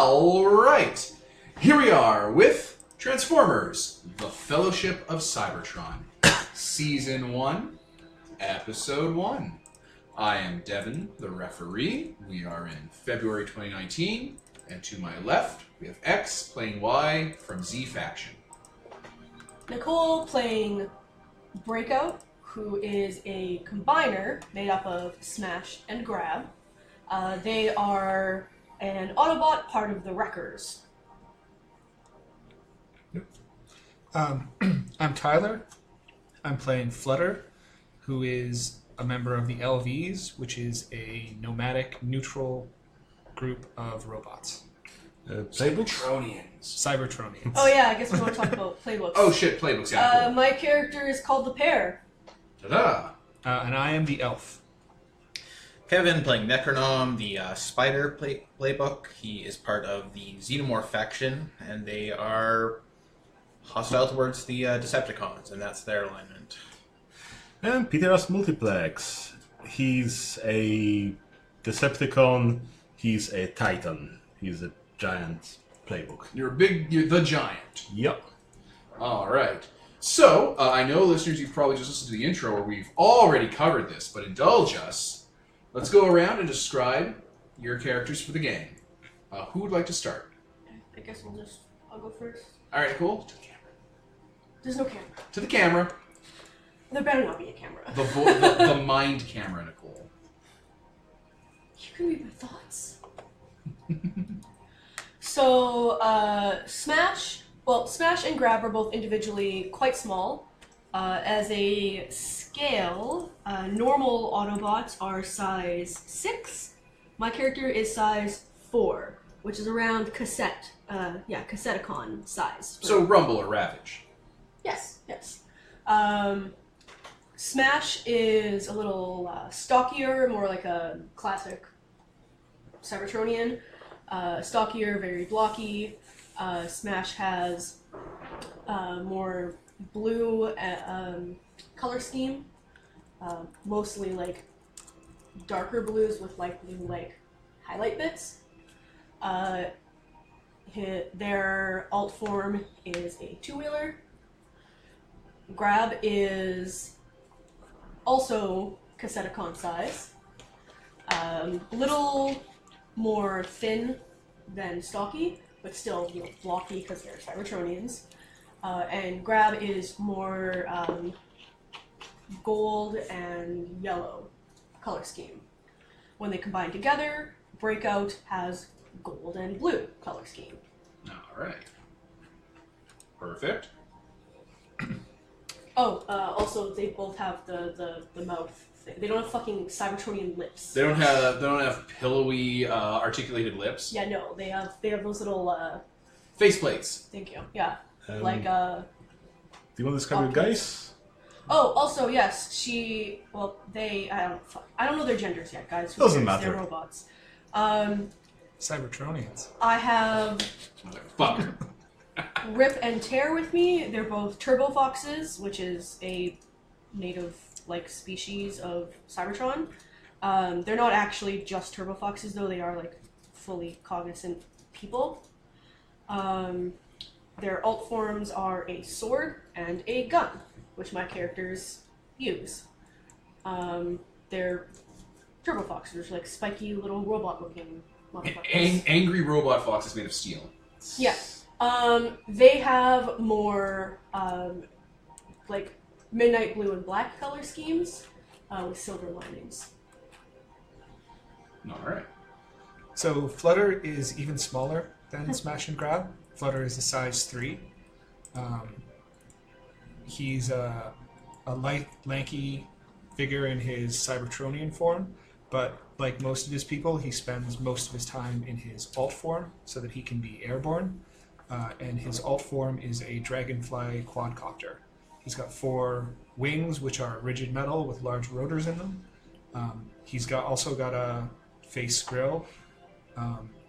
Alright, here we are with Transformers, The Fellowship of Cybertron, Season 1, Episode 1. I am Devin, the referee. We are in February 2019, and to my left, we have X playing Y from Z Faction. Nicole playing Breakout, who is a combiner made up of Smash and Grab. They are an Autobot, part of the Wreckers. Yep. I'm Tyler. I'm playing Flutter, who is a member of the LVs, which is a nomadic, neutral group of robots. Cybertronians. Oh yeah, I guess we want to talk about playbooks. Oh shit, playbooks, yeah. My character is called the Pair. Ta-da! And I am the elf. Kevin playing Necronom, the Spider playbook. He is part of the Xenomorph faction, and they are hostile towards the Decepticons, and that's their alignment. And Peter's Multiplex. He's a Decepticon. He's a Titan. He's a giant playbook. You're the giant. Yep. Alright. So, I know, listeners, you've probably just listened to the intro where we've already covered this, but indulge us. Let's go around and describe your characters for the game. Who would like to start? I guess I'll go first. Alright, cool. To the camera. There's no camera. To the camera. There better not be a camera. The mind camera, Nicole. You can read my thoughts. So, Smash and Grab are both individually quite small. As a scale, normal Autobots are size 6. My character is size 4, which is around Cassetticon size. So Rumble or Ravage. Yes. Smash is a little stockier, more like a classic Cybertronian. Stockier, very blocky. Smash has more blue color scheme, mostly like darker blues with light blue like highlight bits. Their alt form is a two-wheeler. Grab is also Cassetticon size, little more thin than stocky, but still blocky because they're Cybertronians. And Grab is more gold and yellow color scheme. When they combine together, Breakout has gold and blue color scheme. Alright. Perfect. Also they both have the mouth thing. They don't have fucking Cybertronian lips. They don't have pillowy articulated lips. Yeah, no, they have those little face plates. Thank you. Yeah. Do you want to describe your guys? Oh, also yes, I don't know their genders yet, guys. Doesn't matter. They're robots. Cybertronians. I have Fucker. Rip and Tear with me. They're both Turbo Foxes, which is a native species of Cybertron. They're not actually just Turbo Foxes though. They are fully cognizant people. Their alt forms are a sword and a gun, which my characters use. They're Turbo Foxes, which are spiky little robot-looking motherfuckers. Angry robot foxes made of steel. Yeah. They have more midnight blue and black color schemes with silver linings. Alright. So Flutter is even smaller than Smash and Grab. Flutter is a size 3. He's a light, lanky figure in his Cybertronian form, but like most of his people, he spends most of his time in his alt form so that he can be airborne. And his alt form is a dragonfly quadcopter. He's got 4 wings, which are rigid metal with large rotors in them. He's also got a face grill.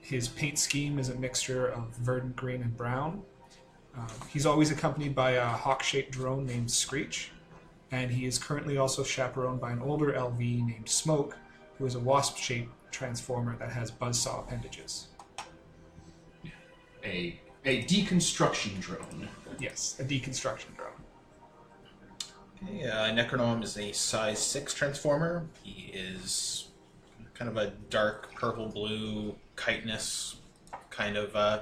His paint scheme is a mixture of verdant green and brown. He's always accompanied by a hawk-shaped drone named Screech, and he is currently also chaperoned by an older LV named Smoke, who is a wasp-shaped transformer that has buzzsaw appendages. a deconstruction drone. Yes, a deconstruction drone. Okay, Necronom is a size 6 transformer. He is kind of a dark purple-blue chitinous kind of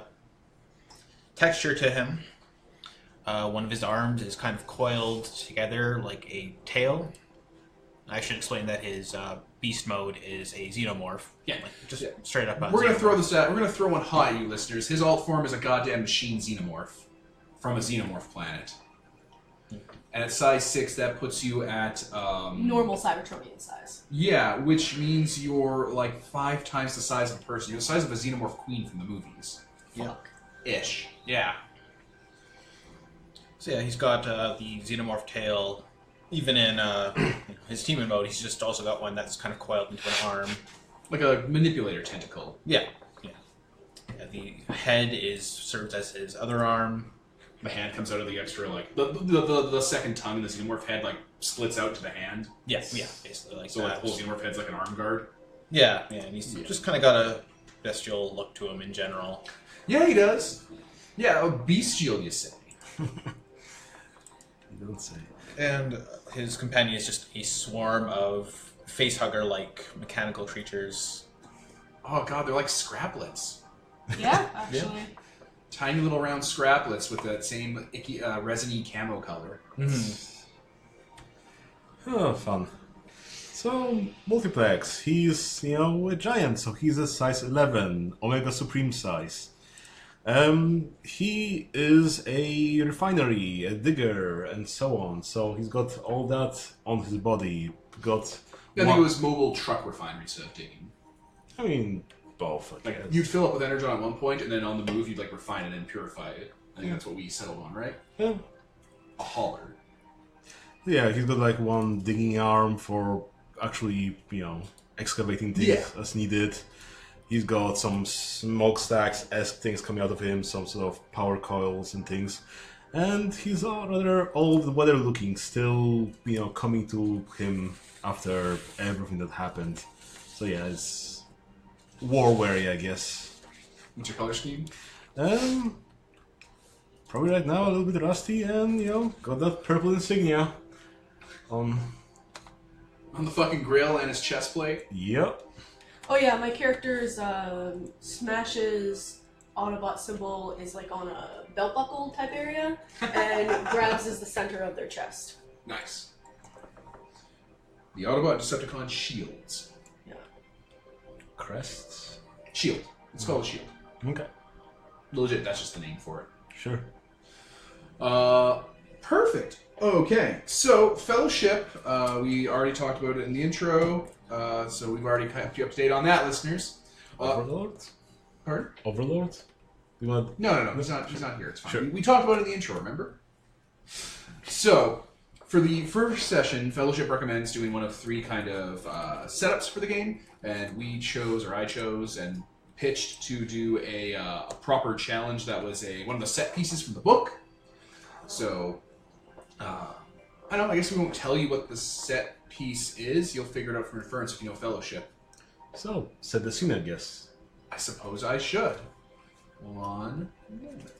texture to him. One of his arms is kind of coiled together like a tail. I should explain that his beast mode is a xenomorph. Yeah. Like, just straight up. We're gonna throw this out. We're gonna throw one hot at you, listeners. His alt form is a goddamn machine xenomorph from a xenomorph planet. And at size 6, that puts you at Normal Cybertronian size. yeah, which means you're like 5 times the size of a person. You're the size of a xenomorph queen from the movies. Fuck. Ish. Yeah. So yeah, he's got the xenomorph tail. Even in his team mode, he's just also got one that's kind of coiled into an arm. Like a manipulator tentacle. Yeah. The head serves as his other arm. The hand comes out of the extra, like the second tongue in the xenomorph head, like splits out to the hand. Yes, yeah, basically like So that. like the whole xenomorph head's like an arm guard. Yeah, and he's just kind of got a bestial look to him in general. Yeah, he does. Yeah, a bestial, you say. You don't say. And his companion is just a swarm of facehugger-like mechanical creatures. Oh god, they're like scraplets. Yeah, actually. Tiny little round scraplets with that same icky, resiny camo color. Oh, fun. So, Multiplex, he's, a giant, so he's a size 11, Omega Supreme size. He is a refinery, a digger, and so on. So he's got all that on his body. I think it was mobile truck refinery stuff digging. I mean, both. I Like guess. you'd fill up with energon at one point, and then on the move you'd like refine it and purify it. I think that's what we settled on, right? Yeah. A hauler. Yeah, he's got like one digging arm for actually, excavating things as needed. He's got some smokestacks-esque things coming out of him, some sort of power coils and things. And he's rather old, weather looking, still, coming to him after everything that happened. So yeah, it's war-weary, I guess. What's your color scheme? Probably right now a little bit rusty and, got that purple insignia on. On the fucking grill and his chest plate? Yep. Oh yeah, my character's Smash's Autobot symbol is like on a belt buckle type area, and Grabs is the center of their chest. Nice. The Autobot Decepticon shields. Yeah. Crests. Shield. It's called a shield. Okay. Legit, that's just the name for it. Sure. Perfect. Okay, so Fellowship, we already talked about it in the intro, so we've already kept you up to date on that, listeners. Overlord? Pardon? Overlord? You want... No, he's not here, it's fine. Sure. We talked about it in the intro, remember? So, for the first session, Fellowship recommends doing one of 3 kind of setups for the game, and I chose, and pitched to do a proper challenge that was one of the set pieces from the book. So, I don't know, I guess we won't tell you what the set piece is. You'll figure it out from reference if you know Fellowship. So, set the scene, I guess. I suppose I should. 1 minute.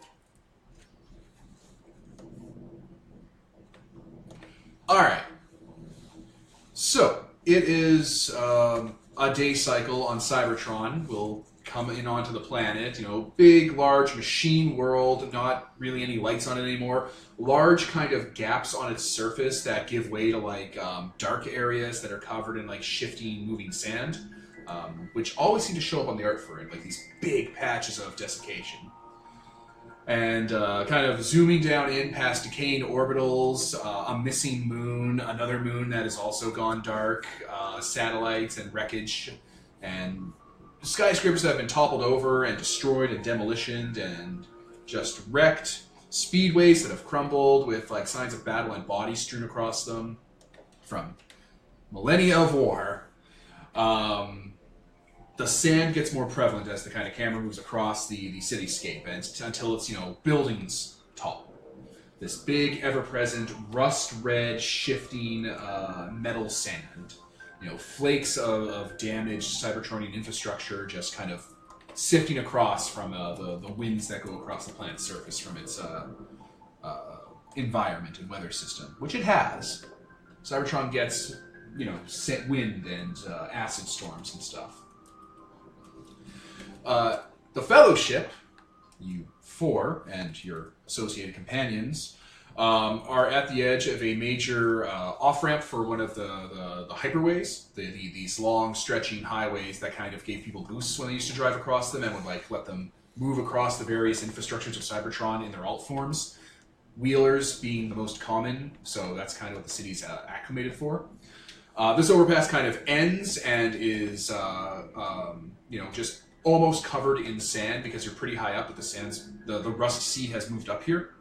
Alright. So, it is a day cycle on Cybertron. We'll come in onto the planet, big, large machine world, not really any lights on it anymore. Large kind of gaps on its surface that give way to like dark areas that are covered in like shifting, moving sand, which always seem to show up on the art for it, like these big patches of desiccation. And kind of zooming down in past decaying orbitals, a missing moon, another moon that has also gone dark, satellites and wreckage, and skyscrapers that have been toppled over and destroyed and demolitioned and just wrecked. Speedways that have crumbled with like signs of battle and bodies strewn across them from millennia of war. The sand gets more prevalent as the kind of camera moves across the cityscape, and until it's buildings tall. This big, ever-present, rust-red, shifting metal sand. Flakes of damaged Cybertronian infrastructure just kind of sifting across from the winds that go across the planet's surface from its environment and weather system, which it has. Cybertron gets, wind and acid storms and stuff. The Fellowship, you four and your associated companions, are at the edge of a major off-ramp for one of the hyperways, these long, stretching highways that kind of gave people boosts when they used to drive across them and would let them move across the various infrastructures of Cybertron in their alt forms. Wheelers being the most common, so that's kind of what the city's acclimated for. This overpass kind of ends and is, just almost covered in sand because you're pretty high up, but the rust sea has moved up here.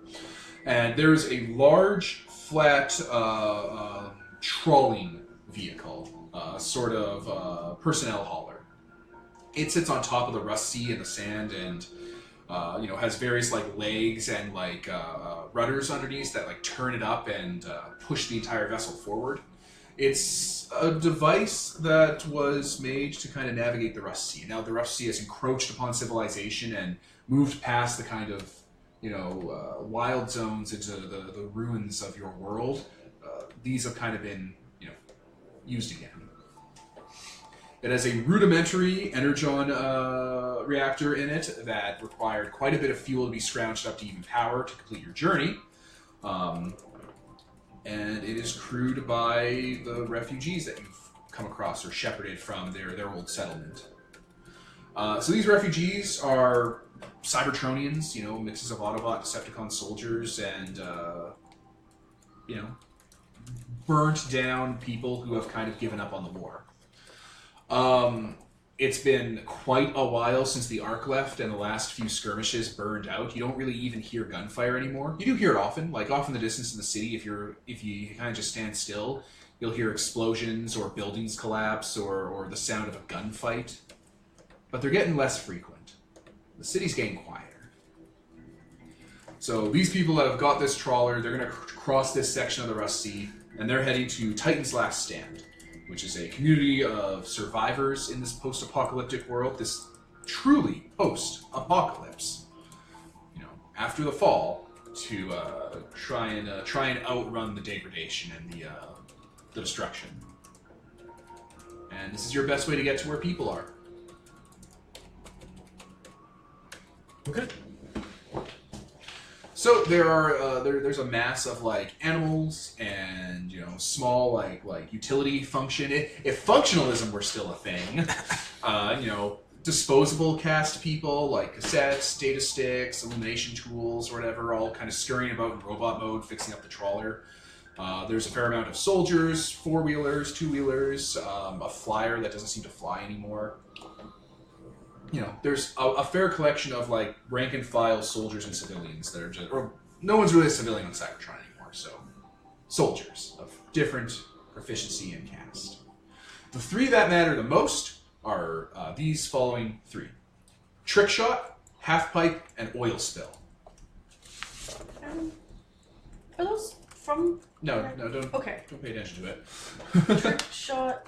And there's a large, flat trawling vehicle, sort of personnel hauler. It sits on top of the rust sea and the sand and has various legs and rudders underneath that turn it up and push the entire vessel forward. It's a device that was made to kind of navigate the rust sea. Now the rust sea has encroached upon civilization and moved past the kind of wild zones into the ruins of your world. These have kind of been used again. It has a rudimentary energon reactor in it that required quite a bit of fuel to be scrounged up to even power to complete your journey. And it is crewed by the refugees that you've come across or shepherded from their old settlement. So these refugees are Cybertronians, mixes of Autobot, Decepticon soldiers, and, burnt down people who have kind of given up on the war. It's been quite a while since the Ark left and the last few skirmishes burned out. You don't really even hear gunfire anymore. You do hear it often, off in the distance in the city. If you kind of just stand still, you'll hear explosions or buildings collapse or the sound of a gunfight. But they're getting less frequent. The city's getting quieter. So these people that have got this trawler, they're going to cross this section of the Rust Sea, and they're heading to Titan's Last Stand, which is a community of survivors in this post-apocalyptic world, this truly post-apocalypse. After the fall, to try and outrun the degradation and the destruction. And this is your best way to get to where people are. Okay. So there are there's a mass of animals and small utility function. If functionalism were still a thing, disposable cast people like cassettes, data sticks, illumination tools, or whatever, all kind of scurrying about in robot mode, fixing up the trawler. There's a fair amount of soldiers, four-wheelers, two-wheelers, a flyer that doesn't seem to fly anymore. There's a fair collection of rank and file soldiers and civilians that are just, or no one's really a civilian on Cybertron anymore, so soldiers of different proficiency and caste. The three that matter the most are these following three: trick shot, half pipe, and oil spill. Are those from? No, don't. Okay. Don't pay attention to it. Trick shot,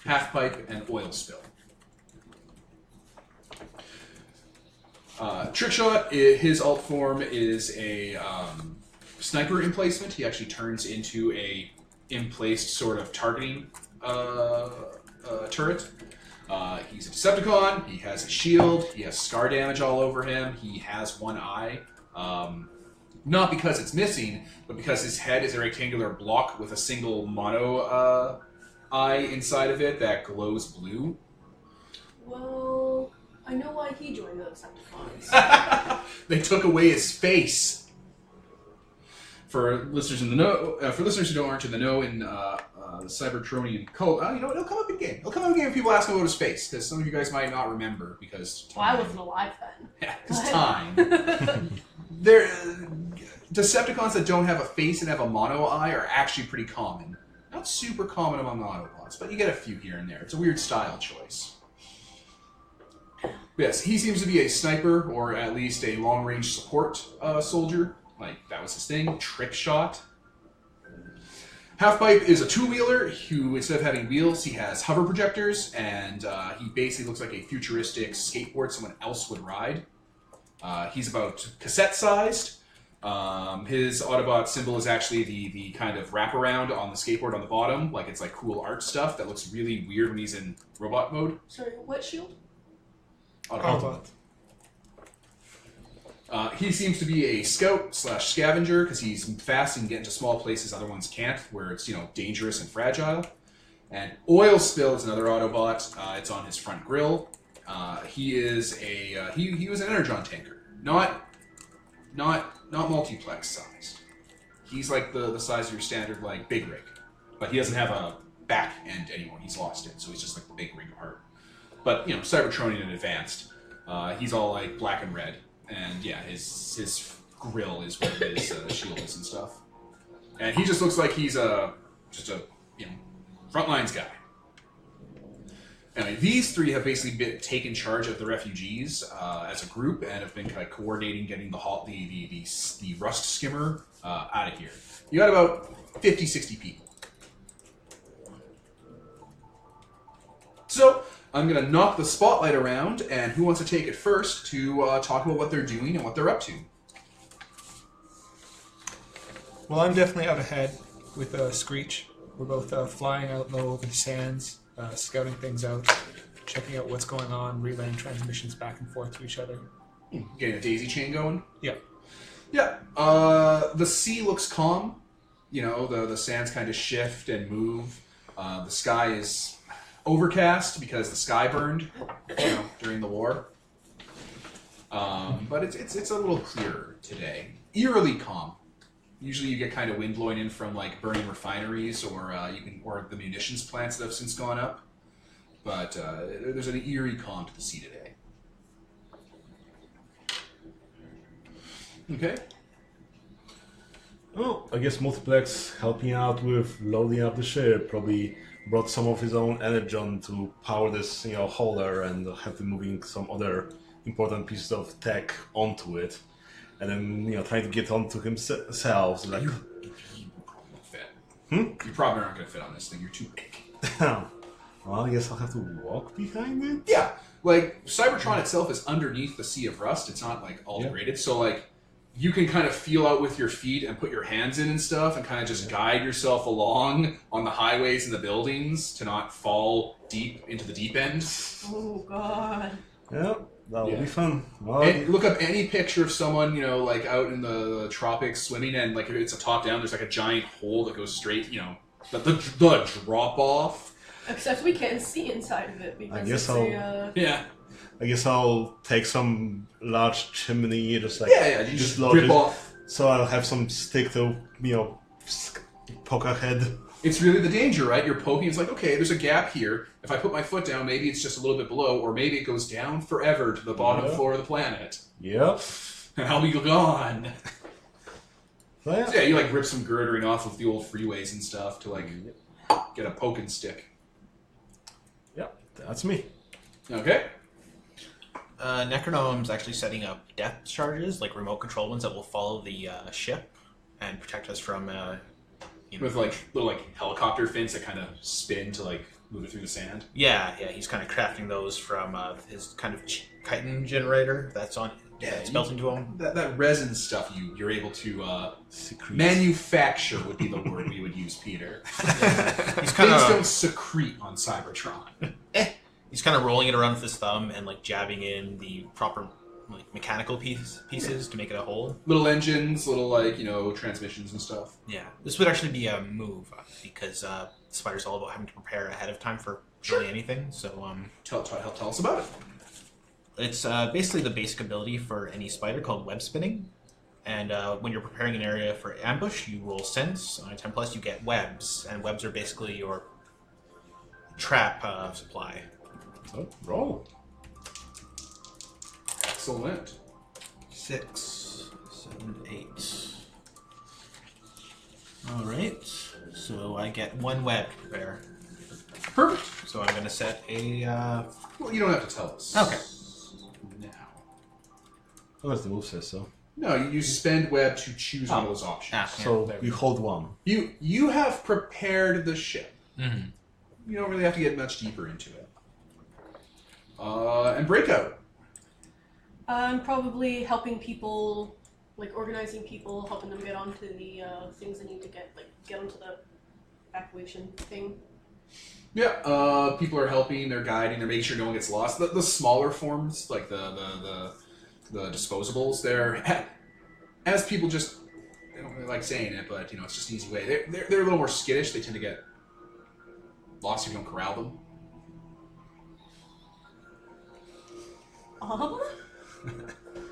half pipe, and oil spill. Trickshot, his alt form is a sniper emplacement. He actually turns into a emplaced sort of targeting turret. He's a Decepticon. He has a shield. He has scar damage all over him. He has one eye. Not because it's missing, but because his head is a rectangular block with a single mono eye inside of it that glows blue. well, I know why he joined the Decepticons. They took away his face. For listeners in the know, for listeners who aren't in the know in the Cybertronian cult, it'll come up in game. It'll come up in game if people ask about his face, because some of you guys might not remember because time. Well, I wasn't alive then. Yeah, because time. There, Decepticons that don't have a face and have a mono eye are actually pretty common. Not super common among the Autobots, but you get a few here and there. It's a weird style choice. Yes, he seems to be a sniper, or at least a long-range support soldier. That was his thing. Trick shot. Half-Pipe is a two-wheeler who, instead of having wheels, he has hover projectors, and he basically looks like a futuristic skateboard someone else would ride. He's about cassette-sized. His Autobot symbol is actually the kind of wraparound on the skateboard on the bottom, like it's like cool art stuff that looks really weird when he's in robot mode. Sorry, what shield? Autobot. He seems to be a scout / scavenger because he's fast and can get into small places other ones can't, where it's dangerous and fragile. And Oil Spill is another Autobot. It's on his front grille. He is a he was an energon tanker, not multiplex sized. He's like the size of your standard like big rig, but he doesn't have a back end anymore. He's lost it, so he's just like the big rig part. But Cybertronian and advanced. He's all like black and red, and yeah, his grill is what his shield is and stuff. And he just looks like he's just a front lines guy. Anyway, these three have basically taken charge of the refugees as a group and have been kind of coordinating getting the rust skimmer out of here. You got about 50, 60 people. So I'm going to knock the spotlight around, and who wants to take it first to talk about what they're doing and what they're up to? Well, I'm definitely out ahead with Screech. We're both flying out low over the sands, scouting things out, checking out what's going on, relaying transmissions back and forth to each other. Getting a daisy chain going? Yeah. Yeah. The sea looks calm. The sands kind of shift and move. The sky is overcast because the sky burned during the war. But it's a little clearer today. Eerily calm. Usually you get kind of wind blowing in from like burning refineries or the munitions plants that have since gone up. But there's an eerie calm to the sea today. Okay. Oh, I guess Multiplex helping out with loading up the ship probably brought some of his own energon to power this holder and have to moving some other important pieces of tech onto it. And then, trying to get onto himself. Like, You probably aren't going to fit on this thing. You're too big. Well, I guess I'll have to walk behind it? Yeah. Like, Cybertron itself is underneath the Sea of Rust. It's not, like, all degraded. So, like, you can kind of feel out with your feet and put your hands in and stuff and kind of just guide yourself along on the highways and the buildings to not fall deep into the deep end. Oh, God. Yeah. That will be fun. Well, And look up any picture of someone, like out in the tropics swimming, and like if it's a top down, there's like a giant hole that goes straight, the drop off. Except we can't see inside of it because I guess Yeah. I guess I'll take some large chimney, just like You just rip off. So I'll have some stick to poke ahead. It's really the danger, right? You're poking. It's like, okay, there's a gap here. If I put my foot down, maybe it's just a little bit below, or maybe it goes down forever to the bottom floor of the planet. Yep. And I'll be gone. So, yeah. So, yeah, you like rip some girdering off of the old freeways and stuff to like get a poking stick. Yep, that's me. Okay. Necronome's actually setting up depth charges, like remote control ones that will follow the ship and protect us from With like little like helicopter fins that kind of spin to like move it through the sand. Yeah, he's kind of crafting those from his kind of chitin generator that's on. Yeah, it's built into him. That resin stuff you're able to Secrete. manufacture would be the word we would use, Peter. He's kind Things of don't secrete on Cybertron. he's kind of rolling it around with his thumb and like jabbing in the proper like mechanical pieces to make it a whole. Little engines, little like transmissions and stuff. Yeah, this would actually be a move because Spider's all about having to prepare ahead of time for really anything. So Tell us about it. it's basically the basic ability for any spider called web spinning. And when you're preparing an area for ambush, you roll sense. On a 10+, you get webs, and webs are basically your trap supply. So, roll. Excellent. 6, 7, 8. All right. So I get 1 web to prepare. Perfect. So I'm going to set a. Well, you don't have to tell us. Okay. Now. Unless the move says so. No, you spend web to choose one of those options. Yeah. So you hold one. You have prepared the ship. Mm-hmm. You don't really have to get much deeper into it. And breakout. I'm probably helping people, like organizing people, helping them get onto the things they need to get onto the evacuation thing. Yeah, people are helping, they're guiding, they're making sure no one gets lost. The smaller forms, like the disposables, they're as people just they don't really like saying it, but it's just an easy way. They're a little more skittish. They tend to get lost if you don't corral them.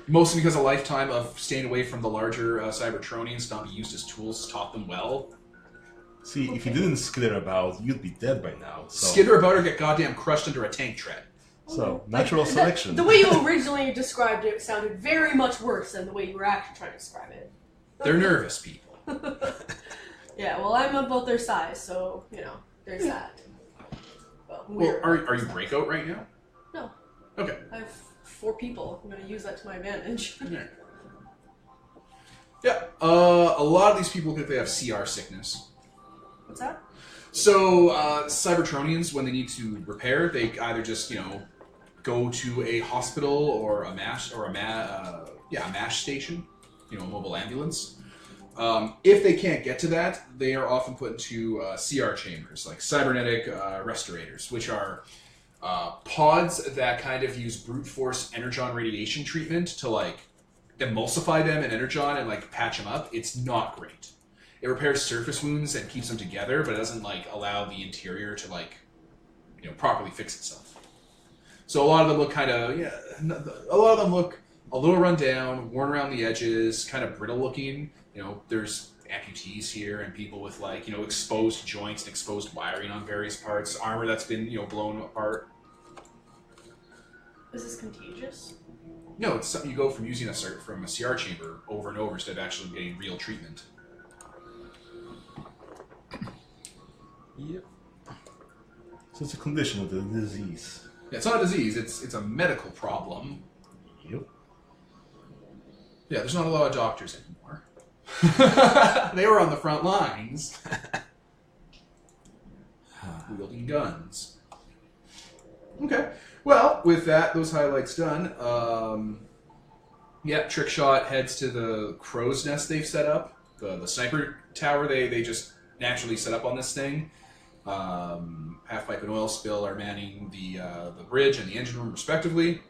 Mostly because a lifetime of staying away from the larger Cybertronians, not be used as tools, has taught them well. See, if you didn't skitter about, you'd be dead by now. So. Skitter about or get goddamn crushed under a tank tread. So, natural selection. The way you originally described it sounded very much worse than the way you were actually trying to describe it. They're nervous people. Yeah, well, I'm about their size, so, there's that. Well, are you breakout right now? No. Okay. I have 4 people. I'm going to use that to my advantage. Yeah, a lot of these people think they have CR sickness. What's that? So, Cybertronians, when they need to repair, they either just, go to a hospital or a MASH station, a mobile ambulance. If they can't get to that, they are often put into CR chambers, like cybernetic respirators, which are pods that kind of use brute force energon radiation treatment to emulsify them in energon and patch them up. It's not great. It repairs surface wounds and keeps them together, but it doesn't allow the interior to properly fix itself. So a lot of them look a lot of them look a little run down, worn around the edges, kind of brittle looking. There's amputees here and people with exposed joints and exposed wiring on various parts, armor that's been blown apart. Is this contagious? No, it's something you go from using from a CR chamber over and over instead of actually getting real treatment. Yep. So it's a condition of the disease. Yeah, it's not a disease, it's a medical problem. Yep. Yeah, there's not a lot of doctors anymore. They were on the front lines. Wielding guns. Okay. Well, with those highlights done, Trickshot heads to the crow's nest they've set up. The sniper tower they just naturally set up on this thing. Halfpipe and Oil Spill are manning the bridge and the engine room respectively.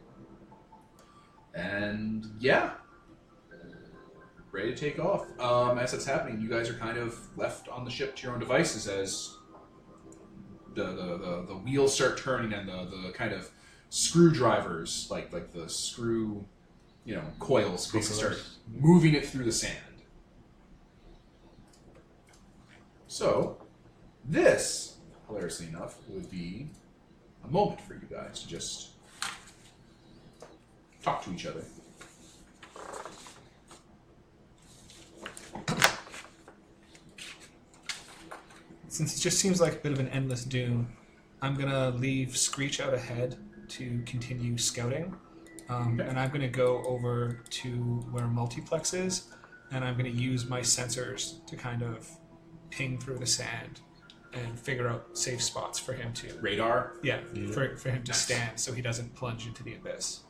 And ready to take off. As that's happening, you guys are kind of left on the ship to your own devices as the wheels start turning and the kind of screwdrivers, like the screw, coils, basically start moving it through the sand. So, this, hilariously enough, would be a moment for you guys to just talk to each other. Since it just seems like a bit of an endless doom, I'm going to leave Screech out ahead to continue scouting. And I'm going to go over to where Multiplex is, and I'm going to use my sensors to kind of ping through the sand and figure out safe spots for him to... Radar? Yeah, for him to stand so he doesn't plunge into the abyss.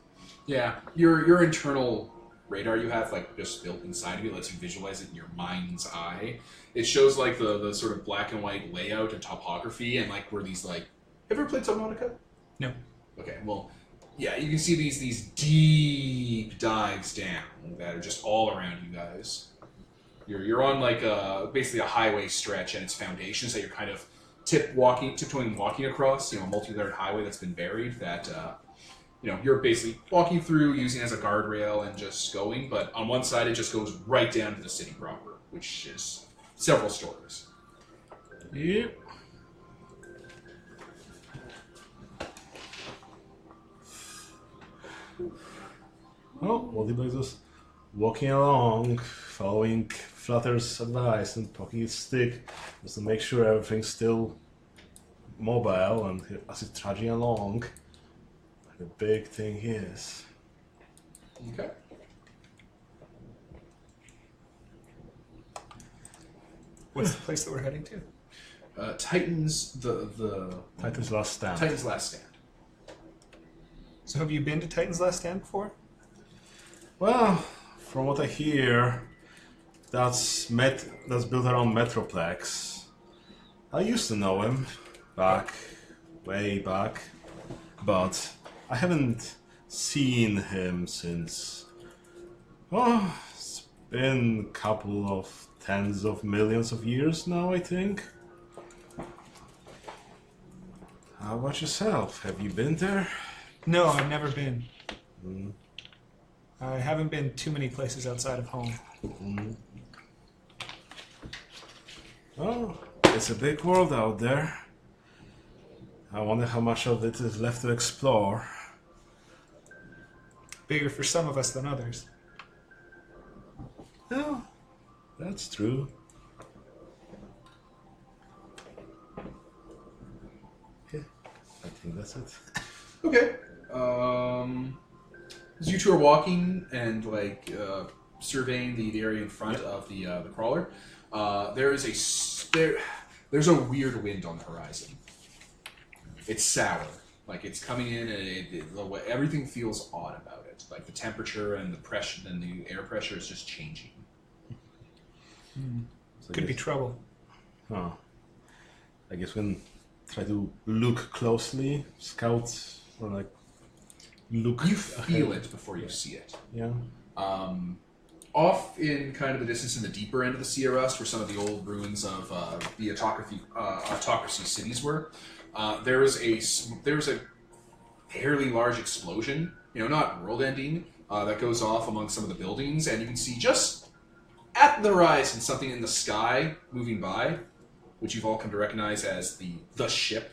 Yeah, your internal radar you have just built inside of you lets you visualize it in your mind's eye. It shows the sort of black and white layout and topography and where these have you ever played Subnautica? No. Okay, well, yeah, you can see these deep dives down that are just all around you guys. You're on basically a highway stretch and its foundations that you're kind of tiptoeing walking across, a multi-layered highway that's been buried that you're basically walking through using as a guardrail and just going, but on one side it just goes right down to the city proper, which is several stories. Yep. Well, Multiplex is walking along, following Flutter's advice and poking his stick just to make sure everything's still mobile and as it's trudging along. The big thing is... Okay. What's the place that we're heading to? Titan's the Titan's Last Stand. Titan's Last Stand. So have you been to Titan's Last Stand before? Well, from what I hear, that's built around Metroplex. I used to know him way back, but I haven't seen him since. Oh, it's been a couple of tens of millions of years now, I think. How about yourself? Have you been there? No, I've never been. I haven't been too many places outside of home. Oh, it's a big world out there. I wonder how much of it is left to explore. Bigger for some of us than others. Oh, that's true. Yeah, I think that's it. Okay. As you two are walking and surveying the area in front of the crawler, there's a weird wind on the horizon. It's sour, like it's coming in, and everything feels odd about it. Like the temperature and the pressure, and the air pressure is just changing. So Could be trouble. Oh, I guess we can try to look closely, scout, or look. You feel it before you see it. Yeah. Off in kind of the distance in the deeper end of the Sea of Rust, where some of the old ruins of the autocracy cities were, there was a fairly large explosion. Not world-ending, that goes off among some of the buildings, and you can see just at the horizon something in the sky moving by, which you've all come to recognize as the ship.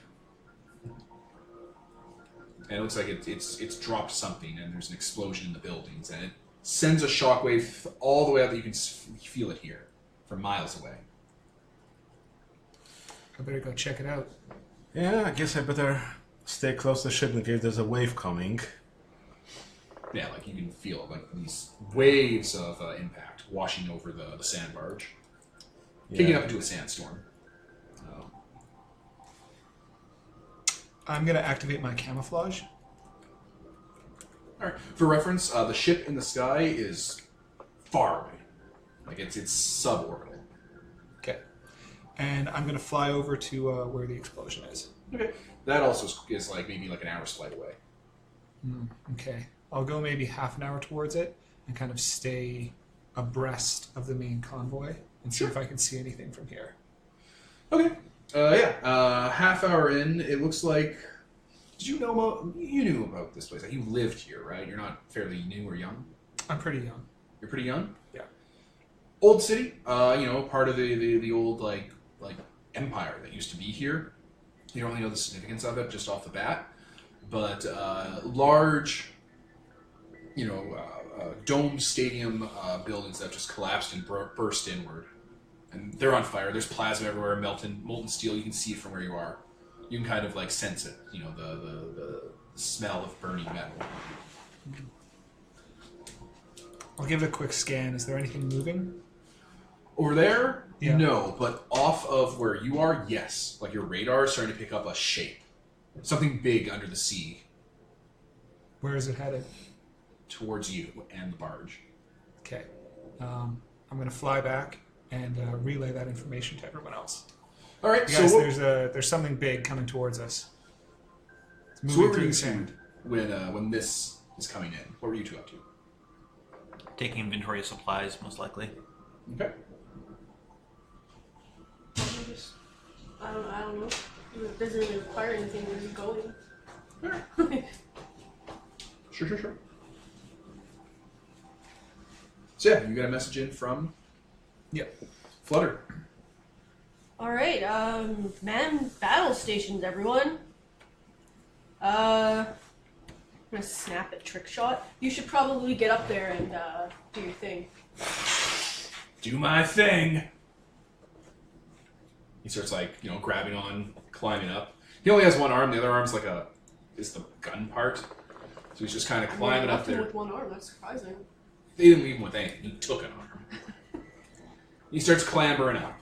And it looks like it's dropped something, and there's an explosion in the buildings, and it sends a shockwave all the way out that you can feel it here, from miles away. I better go check it out. Yeah, I guess I better stay close to the ship in case there's a wave coming. Yeah, you can feel these waves of impact washing over the sand barge, kicking up into a sandstorm. I'm going to activate my camouflage. All right. For reference, the ship in the sky is far away. It's suborbital. Okay. And I'm going to fly over to where the explosion is. Okay. That also is maybe an hour's flight away. Okay. I'll go maybe half an hour towards it and kind of stay abreast of the main convoy and see if I can see anything from here. Okay. Half hour in, it looks like. You knew about this place? You lived here, right? You're not fairly new or young. I'm pretty young. You're pretty young. Yeah. Old city. Part of the old empire that used to be here. You don't really know the significance of it just off the bat, but large, dome stadium buildings that just collapsed and burst inward. And they're on fire. There's plasma everywhere, molten steel. You can see it from where you are. You can kind of sense it. The smell of burning metal. I'll give it a quick scan. Is there anything moving? Over there, Yeah. no. But off of where you are, yes. Your radar is starting to pick up a shape. Something big under the sea. Where is it headed? Towards you and the barge. Okay. I'm going to fly back and relay that information to everyone else. All right, Guys, so there's something big coming towards us. It's what moving were through you the two sand. when this is coming in? What were you two up to? Taking inventory of supplies, most likely. Okay. I don't know. It doesn't really require anything. Where you going? All right. Sure. So yeah, you got a message in from Yep. Flutter. All right, man battle stations, everyone. I'm gonna snap at Trick Shot. You should probably get up there and do your thing. Do my thing. He starts grabbing on, climbing up. He only has one arm. The other arm's is the gun part. So he's just kind of climbing up there. With one arm, that's surprising. They didn't leave him with anything. He took an arm. He starts clambering up.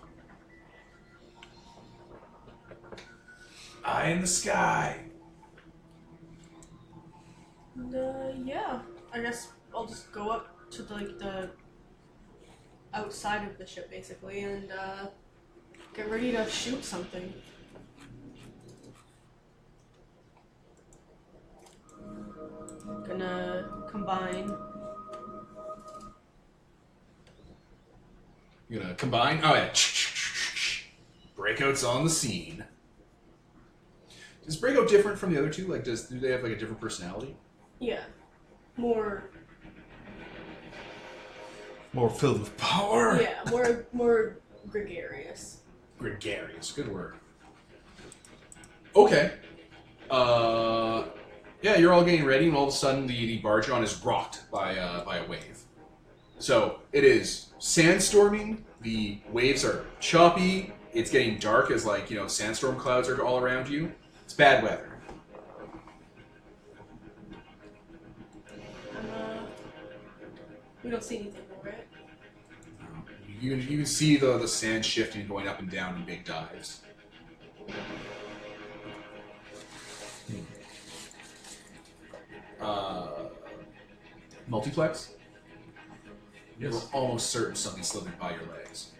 Eye in the sky. And, yeah. I guess I'll just go up to the outside of the ship basically and get ready to shoot something. Gonna combine. You're gonna combine. Oh yeah. Breakout's on the scene. Is Breakout different from the other two? Like, do they have like a different personality? Yeah. More filled with power. Yeah, more gregarious. Gregarious, good word. Okay. Yeah, you're all getting ready, and all of a sudden the Bargeon is rocked by a wave. So it is sandstorming. The waves are choppy. It's getting dark as sandstorm clouds are all around you. It's bad weather. We don't see anything, right? You can see the sand shifting, going up and down in big dives. Multiplex? Yes. You're almost certain something slipping by your legs.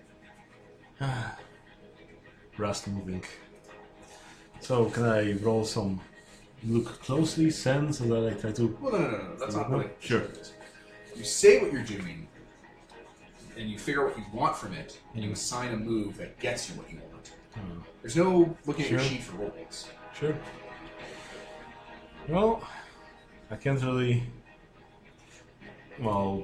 Rust moving. So can I roll some look closely, sense, or that I try to? Well, no. That's not really. Sure. You say what you're doing, and you figure out what you want from it, and you assign a move that gets you what you want. There's no looking at your Sure. sheet for rolls. Sure. Well, I can't really,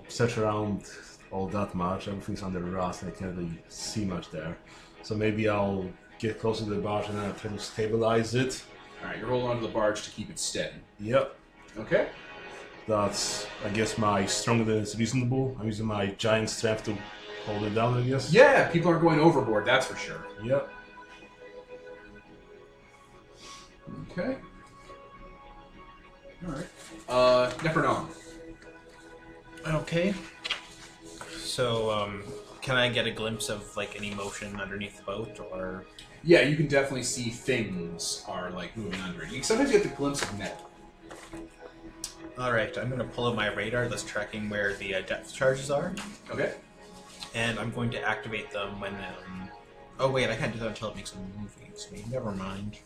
search around all that much. Everything's under rust, and I can't really see much there. So maybe I'll get closer to the barge and then try to stabilize it. Alright, you're holding onto the barge to keep it steady. Yep. Okay? That's, I guess, my stronger than is reasonable. I'm using my giant strength to hold it down, I guess. Yeah, people aren't going overboard, that's for sure. Yep. Okay. Alright. Necronom. Okay. So, can I get a glimpse of any motion underneath the boat, or? Yeah, you can definitely see things are moving under it. You sometimes get the glimpse of metal. Alright, I'm going to pull out my radar that's tracking where the depth charges are, Okay? and I'm going to activate them when... Oh wait, I can't do that until it makes a move against me. Never mind.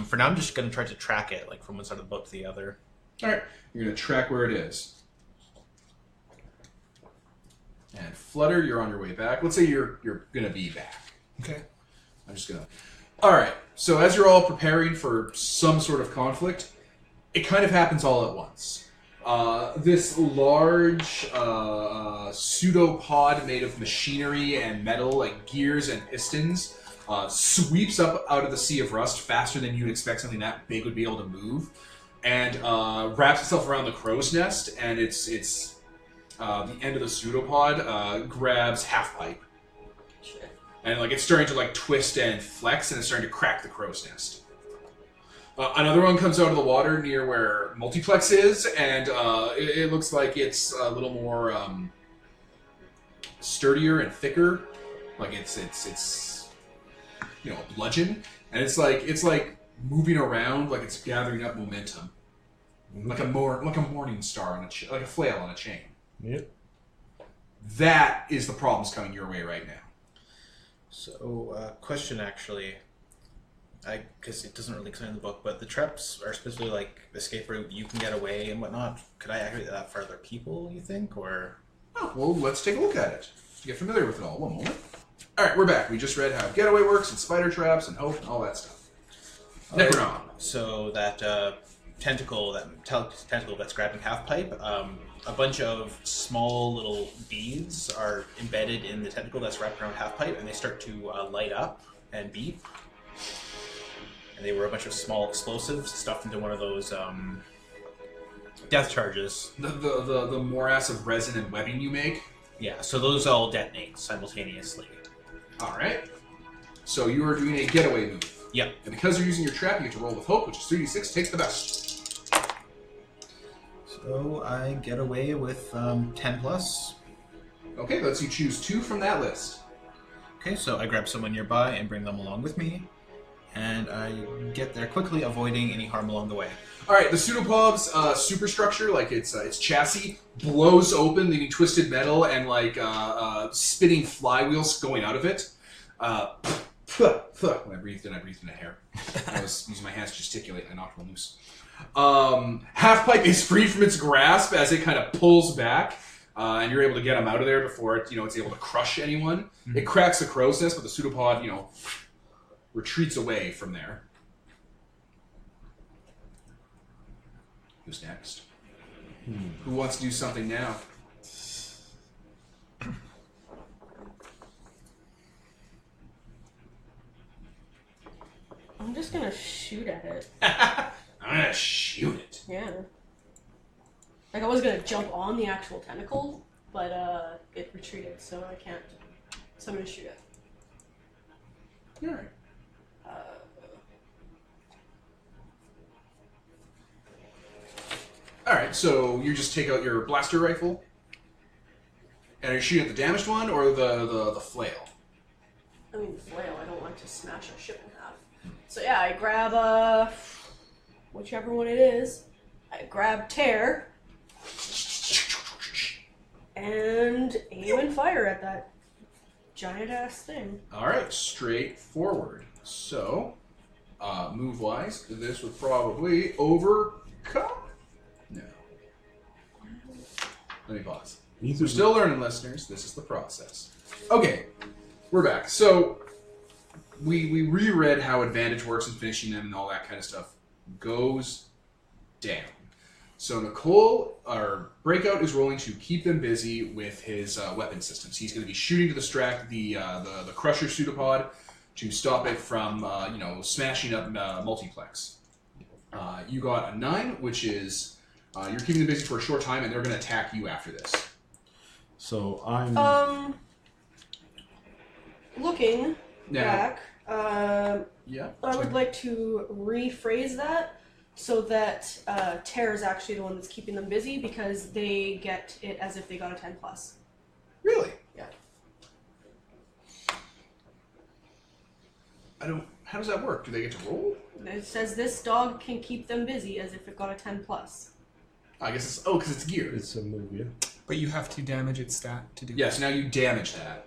For now, I'm just going to try to track it, from one side of the boat to the other. Alright, you're going to track where it is. And Flutter, you're on your way back. Let's say you're going to be back. Okay. I'm just going to... Alright, so as you're all preparing for some sort of conflict, it kind of happens all at once. This large pseudopod made of machinery and metal, gears and pistons, sweeps up out of the sea of rust faster than you'd expect something that big would be able to move, and wraps itself around the crow's nest, and it's the end of the pseudopod grabs Half-Pipe. And it's starting to twist and flex, and it's starting to crack the crow's nest. Another one comes out of the water near where Multiplex is, and it looks like it's a little more sturdier and thicker. It's a bludgeon, and it's moving around, it's gathering up momentum, like a morning star on like a flail on a chain. Yep. That is the problems coming your way right now. So, question actually, because it doesn't really explain in the book, but the traps are specifically escape route, you can get away and whatnot. Could I activate that for other people, you think, or? Oh, well, let's take a look at it. To get familiar with it all. One moment. Alright, we're back. We just read how Getaway works, and spider traps, and hope, and all that stuff. Necronom. So that tentacle that's grabbing Half-Pipe, a bunch of small little beads are embedded in the tentacle that's wrapped around Half-Pipe, and they start to light up and beep. And they were a bunch of small explosives stuffed into one of those death charges. The morass of resin and webbing you make? Yeah, so those all detonate simultaneously. Alright. So you are doing a getaway move. Yep. And because you're using your trap, you get to roll with hope, which is 3d6, takes the best. So I get away with 10 plus. Okay, lets you choose 2 from that list. Okay, so I grab someone nearby and bring them along with me. and I get there quickly, avoiding any harm along the way. All right, the pseudopod's superstructure, like its chassis, blows open, leaving twisted metal and like spinning flywheels going out of it. When I breathed in air. I was using my hands to gesticulate and I knocked one loose. Half-Pipe is freed from its grasp as it kind of pulls back, and you're able to get him out of there before it's able to crush anyone. Mm-hmm. It cracks the crow's nest, but the pseudopod, retreats away from there. Who's next? Who wants to do something now? I'm just gonna shoot at it. I'm gonna shoot it. Yeah. Like, I was gonna jump on the actual tentacle, but it retreated, so I can't. So I'm gonna shoot it. Alright. Alright, so you just take out your blaster rifle, and you're shooting at the damaged one, or the flail? I mean, the flail, I don't like to smash a ship in half. So yeah, I grab, whichever one it is. I grab tear, and aim and fire at that giant-ass thing. Alright, straightforward. So, move-wise, this would probably overcome? No. Let me pause. We're still learning, listeners. This is the process. Okay, we're back. So, we reread how advantage works and finishing them and all that kind of stuff goes down. So Nicole, our Breakout, is rolling to keep them busy with his weapon systems. He's going to be shooting to distract the Crusher pseudopod to stop it from smashing up Multiplex. You got a 9, which is you're keeping them busy for a short time, and they're going to attack you after this. So I'm looking back. Yeah. I would like to rephrase that so that Terra is actually the one that's keeping them busy because they get it as if they got a 10+. Really? Yeah. How does that work? Do they get to roll? It says this dog can keep them busy as if it got a 10+. I guess it's because it's geared. It's a move, yeah. But you have to damage its stat to do Yeah, so now you damage that.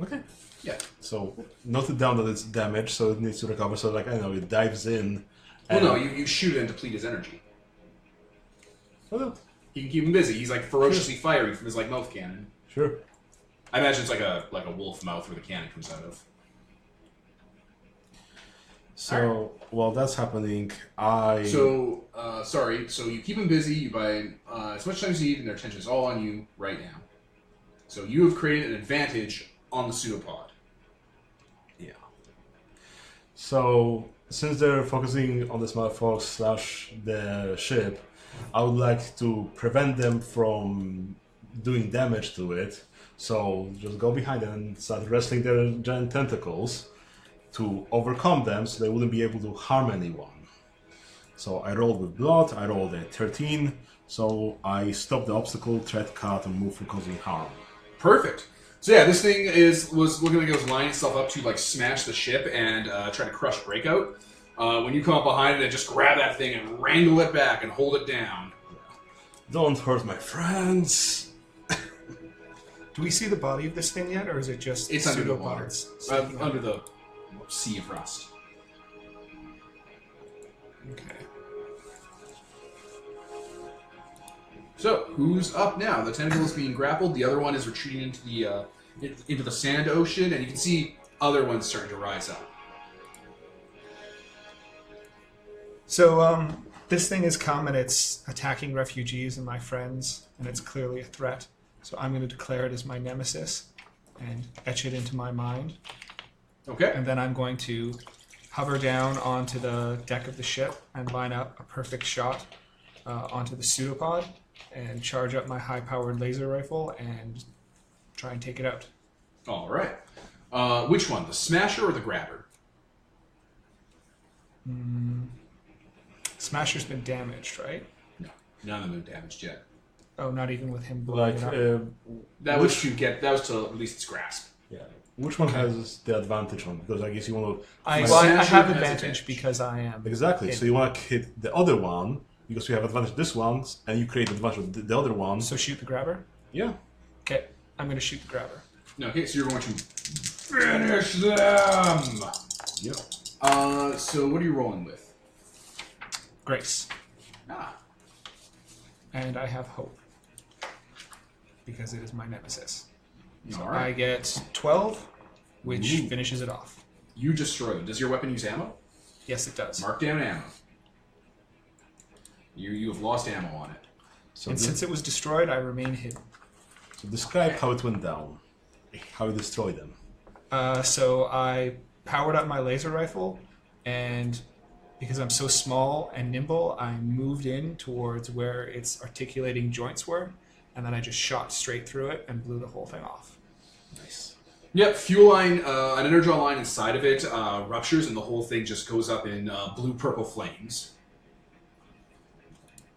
Okay. Yeah. So noted down that it's damaged, so it needs to recover. So like I don't know, it dives in. Well, no, you shoot it and deplete his energy. Okay. You can keep him busy. He's like ferociously firing from his like mouth cannon. Sure. I imagine it's like a wolf mouth where the cannon comes out of. So while that's happening, So you keep them busy. You buy as much time as you need, and their attention is all on you right now. So you have created an advantage on the pseudopod. Yeah. So since they're focusing on the smart folks / the ship, I would like to prevent them from doing damage to it. So just go behind them and start wrestling their giant tentacles to overcome them so they wouldn't be able to harm anyone. So I rolled with blood, I rolled a 13, so I stopped the obstacle, threat cut, and move from causing harm. Perfect. So yeah, this thing was looking like it was lining itself up to like smash the ship and try to crush Breakout. When you come up behind it, just grab that thing and wrangle it back and hold it down. Don't hurt my friends. Do we see the body of this thing yet, or is it just It's under the water. pseudopods? Under the sea of rust. Okay. So, who's up now? The tentacle is being grappled. The other one is retreating into the sand ocean, and you can see other ones starting to rise up. So, this thing has come and it's attacking refugees and my friends, and it's clearly a threat. So I'm going to declare it as my nemesis and etch it into my mind. Okay. And then I'm going to hover down onto the deck of the ship and line up a perfect shot onto the pseudopod and charge up my high-powered laser rifle and try and take it out. All right. Which one, the smasher or the grabber? Smasher's been damaged, right? No, none of them have damaged yet. Oh, not even with him blowing Like, it up. That was to release its grasp. yeah. Which one has the advantage on? Because I guess you want to... I Smasher have has advantage advantage. because I am... Exactly. in. So you want to hit the other one, because you have advantage on this one, and you create advantage of the other one. So shoot the grabber? Yeah. Okay, I'm going to shoot the grabber. No, okay, so you're going to finish them! Yep. So what are you rolling with? Grace. Ah. And I have hope. Because it is my nemesis. So I Alright. get 12, which Ooh. finishes it off. You destroy them. Does your weapon use ammo? Yes, it does. Mark down ammo. You have lost ammo on it. So, And since it was destroyed, I remain hidden. so describe how it went down. How you destroyed them. So I powered up my laser rifle, and because I'm so small and nimble, I moved in towards where its articulating joints were, and then I just shot straight through it and blew the whole thing off. Nice. Yep, fuel line, an energon line inside of it ruptures, and the whole thing just goes up in blue-purple flames.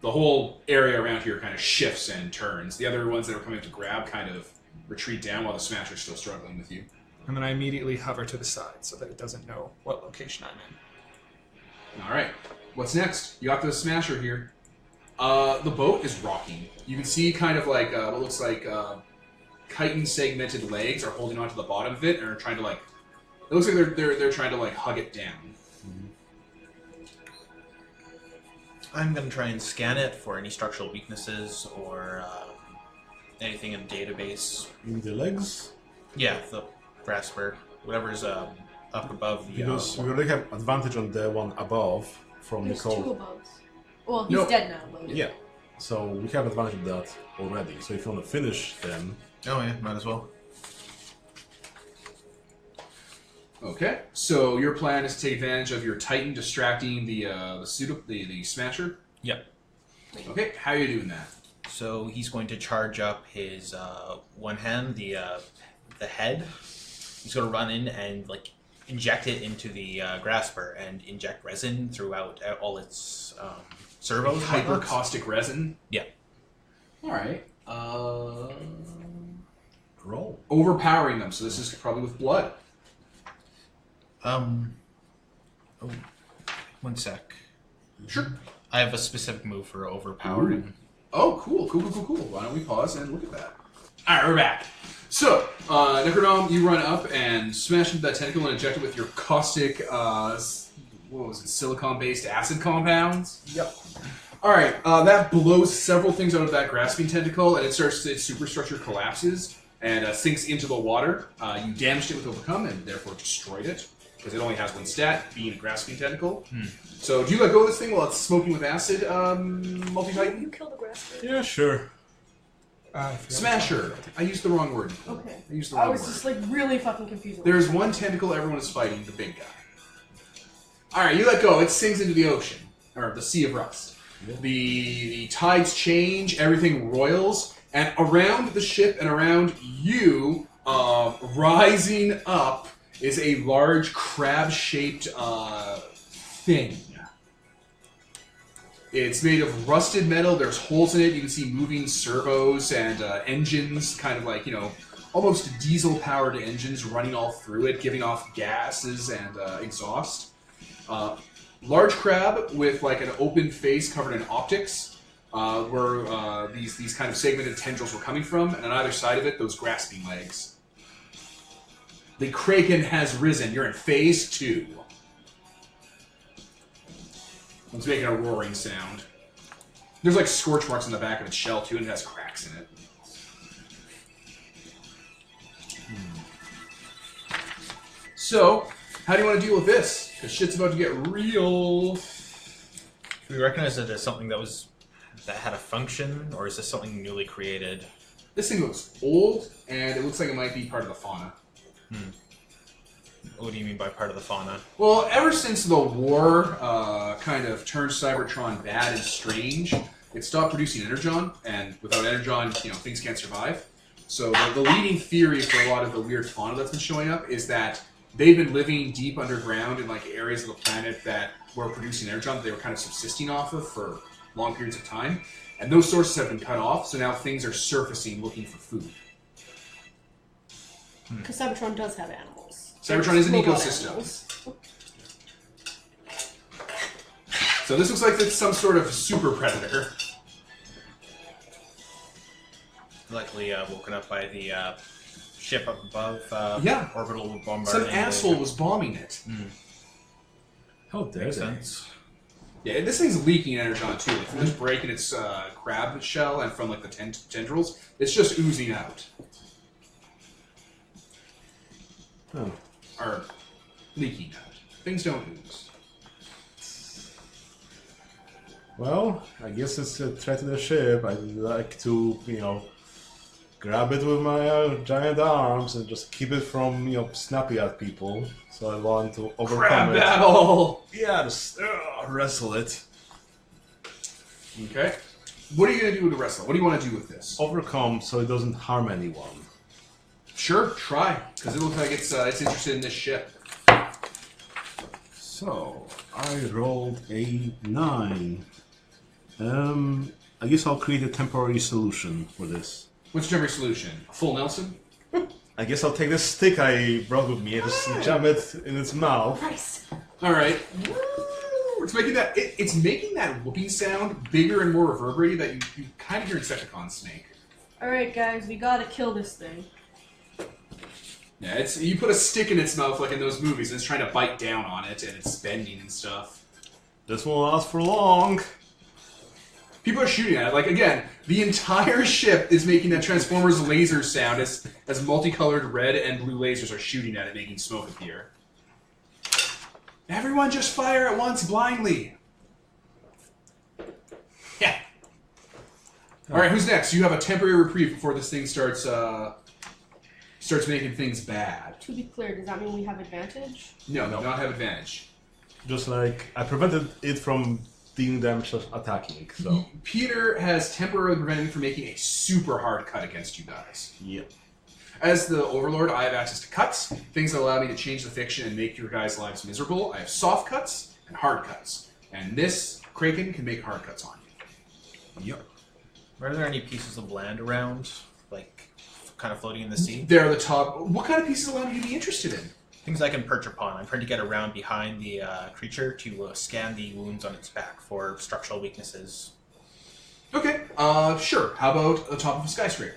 The whole area around here kind of shifts and turns. The other ones that are coming up to grab kind of retreat down while the Smasher's still struggling with you. And then I immediately hover to the side so that it doesn't know what location I'm in. All right, what's next? You got the Smasher here. The boat is rocking. You can see kind of like what looks like chitin segmented legs are holding onto the bottom of it and are trying to like. It looks like they're trying to like hug it down. I'm going to try and scan it for any structural weaknesses or anything in the database. In the legs? Yeah, the grasper, whatever's up above the. Because we already have advantage on the one above from There's two Nicole. above. Well, he's No. dead now, but... Yeah. So we have advantage of that already. So if you want to finish them, Oh yeah, might as well. Okay, so your plan is to take advantage of your Titan distracting the Smasher. Yep. Okay, how are you doing that? So he's going to charge up his one hand, the head. He's going to run in and like inject it into the grasper and inject resin throughout all its servos. Hyper caustic resin. Yeah. All right. roll. Overpowering them. So this is probably with blood. Oh, one sec. Sure. I have a specific move for overpowering. Oh, cool. Why don't we pause and look at that? All right, we're back. So, Necronome, you run up and smash into that tentacle and inject it with your caustic, what was it, silicon-based acid compounds? Yep. All right, that blows several things out of that grasping tentacle, and its superstructure collapses and sinks into the water. You damaged it with Overcome and therefore destroyed it, because it only has one stat, being a grasping tentacle. So, do you let go of this thing while it's smoking with acid, Multi-Titan? You killed the grasper. Yeah, sure. I forgot Smasher. I used the wrong word. Okay. I used the I wrong was word. just like really fucking confused. There's one tentacle everyone is fighting, the big guy. Alright, you let go. It sinks into the ocean. Or the Sea of Rust. The tides change, everything roils, and around the ship and around you, rising up, is a large crab-shaped thing. It's made of rusted metal. There's holes in it. You can see moving servos and engines, kind of like, almost diesel-powered engines running all through it, giving off gases and exhaust. Large crab with like an open face covered in optics, where these kind of segmented tendrils were coming from, and on either side of it, those grasping legs. The Kraken has risen. You're in phase 2. It's making a roaring sound. There's like scorch marks on the back of its shell too, and it has cracks in it. So, how do you want to deal with this? Because shit's about to get real. Do we recognize it as something that had a function, or is this something newly created? This thing looks old, and it looks like it might be part of the fauna. What do you mean by part of the fauna? Well, ever since the war kind of turned Cybertron bad and strange, it stopped producing energon, and without energon, things can't survive. So the leading theory for a lot of the weird fauna that's been showing up is that they've been living deep underground in like areas of the planet that were producing energon that they were kind of subsisting off of for long periods of time, and those sources have been cut off. So now things are surfacing looking for food. Because Cybertron does have animals. Cybertron is an Robot ecosystem. animals. So this looks like it's some sort of super predator. Likely woken up by the ship up above. Yeah. Orbital bombardment. Some asshole was bombing it. How dare Makes they? sense. Yeah, this thing's leaking energon too. Like, from just breaking its crab shell and from like the tendrils, it's just oozing out. Oh. Or leaking out. Things don't ooze. Well, I guess it's a threat to the ship. I'd like to, grab it with my giant arms and just keep it from, snapping at people. So I want to overcome Crab it. battle! Yeah, just wrestle it. Okay. What are you going to do to wrestle? What do you want to do with this? Overcome so it doesn't harm anyone. Sure, try. Because it looks like it's interested in this ship. So, I rolled a 9. I guess I'll create a temporary solution for this. What's your solution? A full Nelson? I guess I'll take this stick I brought with me and just jam it in its mouth. Nice. Alright. It's making that whooping sound bigger and more reverberating that you kind of hear Decepticons make. Alright, guys, we gotta kill this thing. Yeah, you put a stick in its mouth like in those movies, and it's trying to bite down on it, and it's bending and stuff. This won't last for long. People are shooting at it. Like, again, the entire ship is making that Transformers laser sound as multicolored red and blue lasers are shooting at it, making smoke appear. Everyone just fire at once, blindly! Yeah. Alright, who's next? You have a temporary reprieve before this thing starts making things bad. To be clear, does that mean we have advantage? No, do not have advantage. Just like, I prevented it from dealing damage of attacking, so... Peter has temporarily prevented me from making a super hard cut against you guys. Yep. As the Overlord, I have access to cuts, things that allow me to change the fiction and make your guys' lives miserable. I have soft cuts and hard cuts. And this Kraken can make hard cuts on you. Yep. Are there any pieces of land around, like, kind of floating in the sea? They're the top. What kind of pieces of land would you be interested in? Things I can perch upon. I'm trying to get around behind the creature to scan the wounds on its back for structural weaknesses. Okay, sure. How about the top of a skyscraper?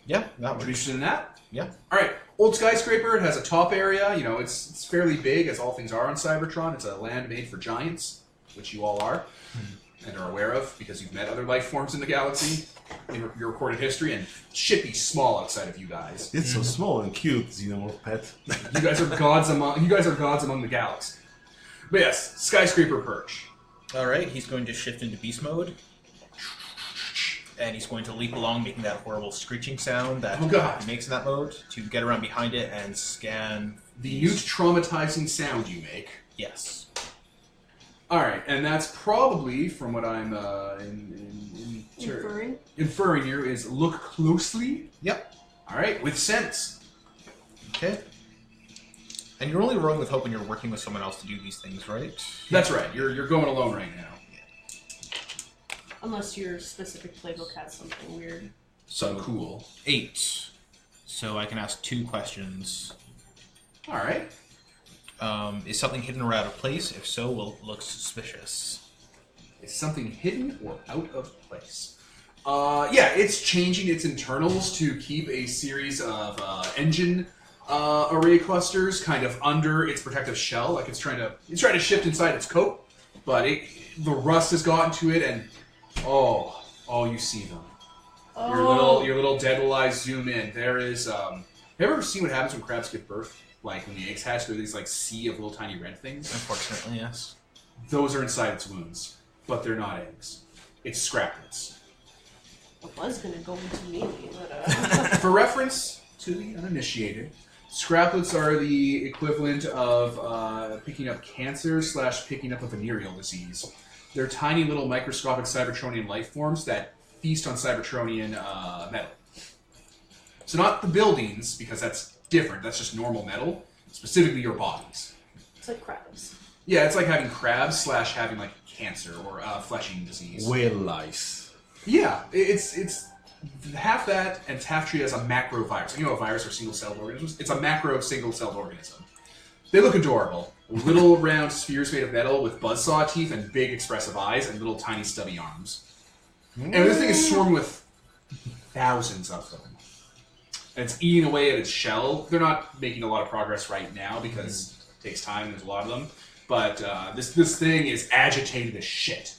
Yeah, that Would you be works. interested in that? Yeah. Alright, old skyscraper, it has a top area, it's fairly big, as all things are on Cybertron. It's a land made for giants, which you all are, and are aware of, because you've met other life forms in the galaxy, in your recorded history, and should be small outside of you guys. It's so small and cute, Xenomorph pet. You guys are gods among the galaxy. But yes, skyscraper perch. Alright, he's going to shift into beast mode. And he's going to leap along, making that horrible screeching sound that Oh, God. he makes in that mode, to get around behind it and scan The new traumatizing sound you make. Yes. Alright, and that's probably, from what I'm Inferring? inferring here, is look closely. Yep. Alright, with sense. Okay. And you're only rolling with hope when you're working with someone else to do these things, right? That's right, you're going alone right now. Unless your specific playbook has something weird. So cool. 8. So I can ask 2 questions. Alright. Is something hidden or out of place? If so, will it look suspicious? Is something hidden or out of place? Yeah, it's changing its internals to keep a series of engine array clusters kind of under its protective shell. Like it's trying to shift inside its coat, but the rust has gotten to it, and you see them. Oh. Your little devil eyes zoom in. There is. Have you ever seen what happens when crabs give birth? Like when the eggs hatch, there's these like sea of little tiny red things. Unfortunately, yes. Those are inside its wounds, but they're not eggs. It's scraplets. It was gonna go into me, but For reference to the uninitiated, scraplets are the equivalent of picking up cancer / picking up a venereal disease. They're tiny little microscopic Cybertronian life forms that feast on Cybertronian metal. So not the buildings, because that's different. That's just normal metal. Specifically your bodies. it's like crabs. Yeah, it's like having crabs / having like cancer or flesh-eating disease. Whale lice. Yeah, it's half that, and it's half treated as a macro virus. You know, a virus are single-celled organisms. It's a macro single-celled organism. They look adorable. Little round spheres made of metal with buzzsaw teeth and big expressive eyes and little tiny stubby arms. And this thing is swarming with thousands of them. And it's eating away at its shell. They're not making a lot of progress right now because it takes time and there's a lot of them. But this thing is agitated as shit.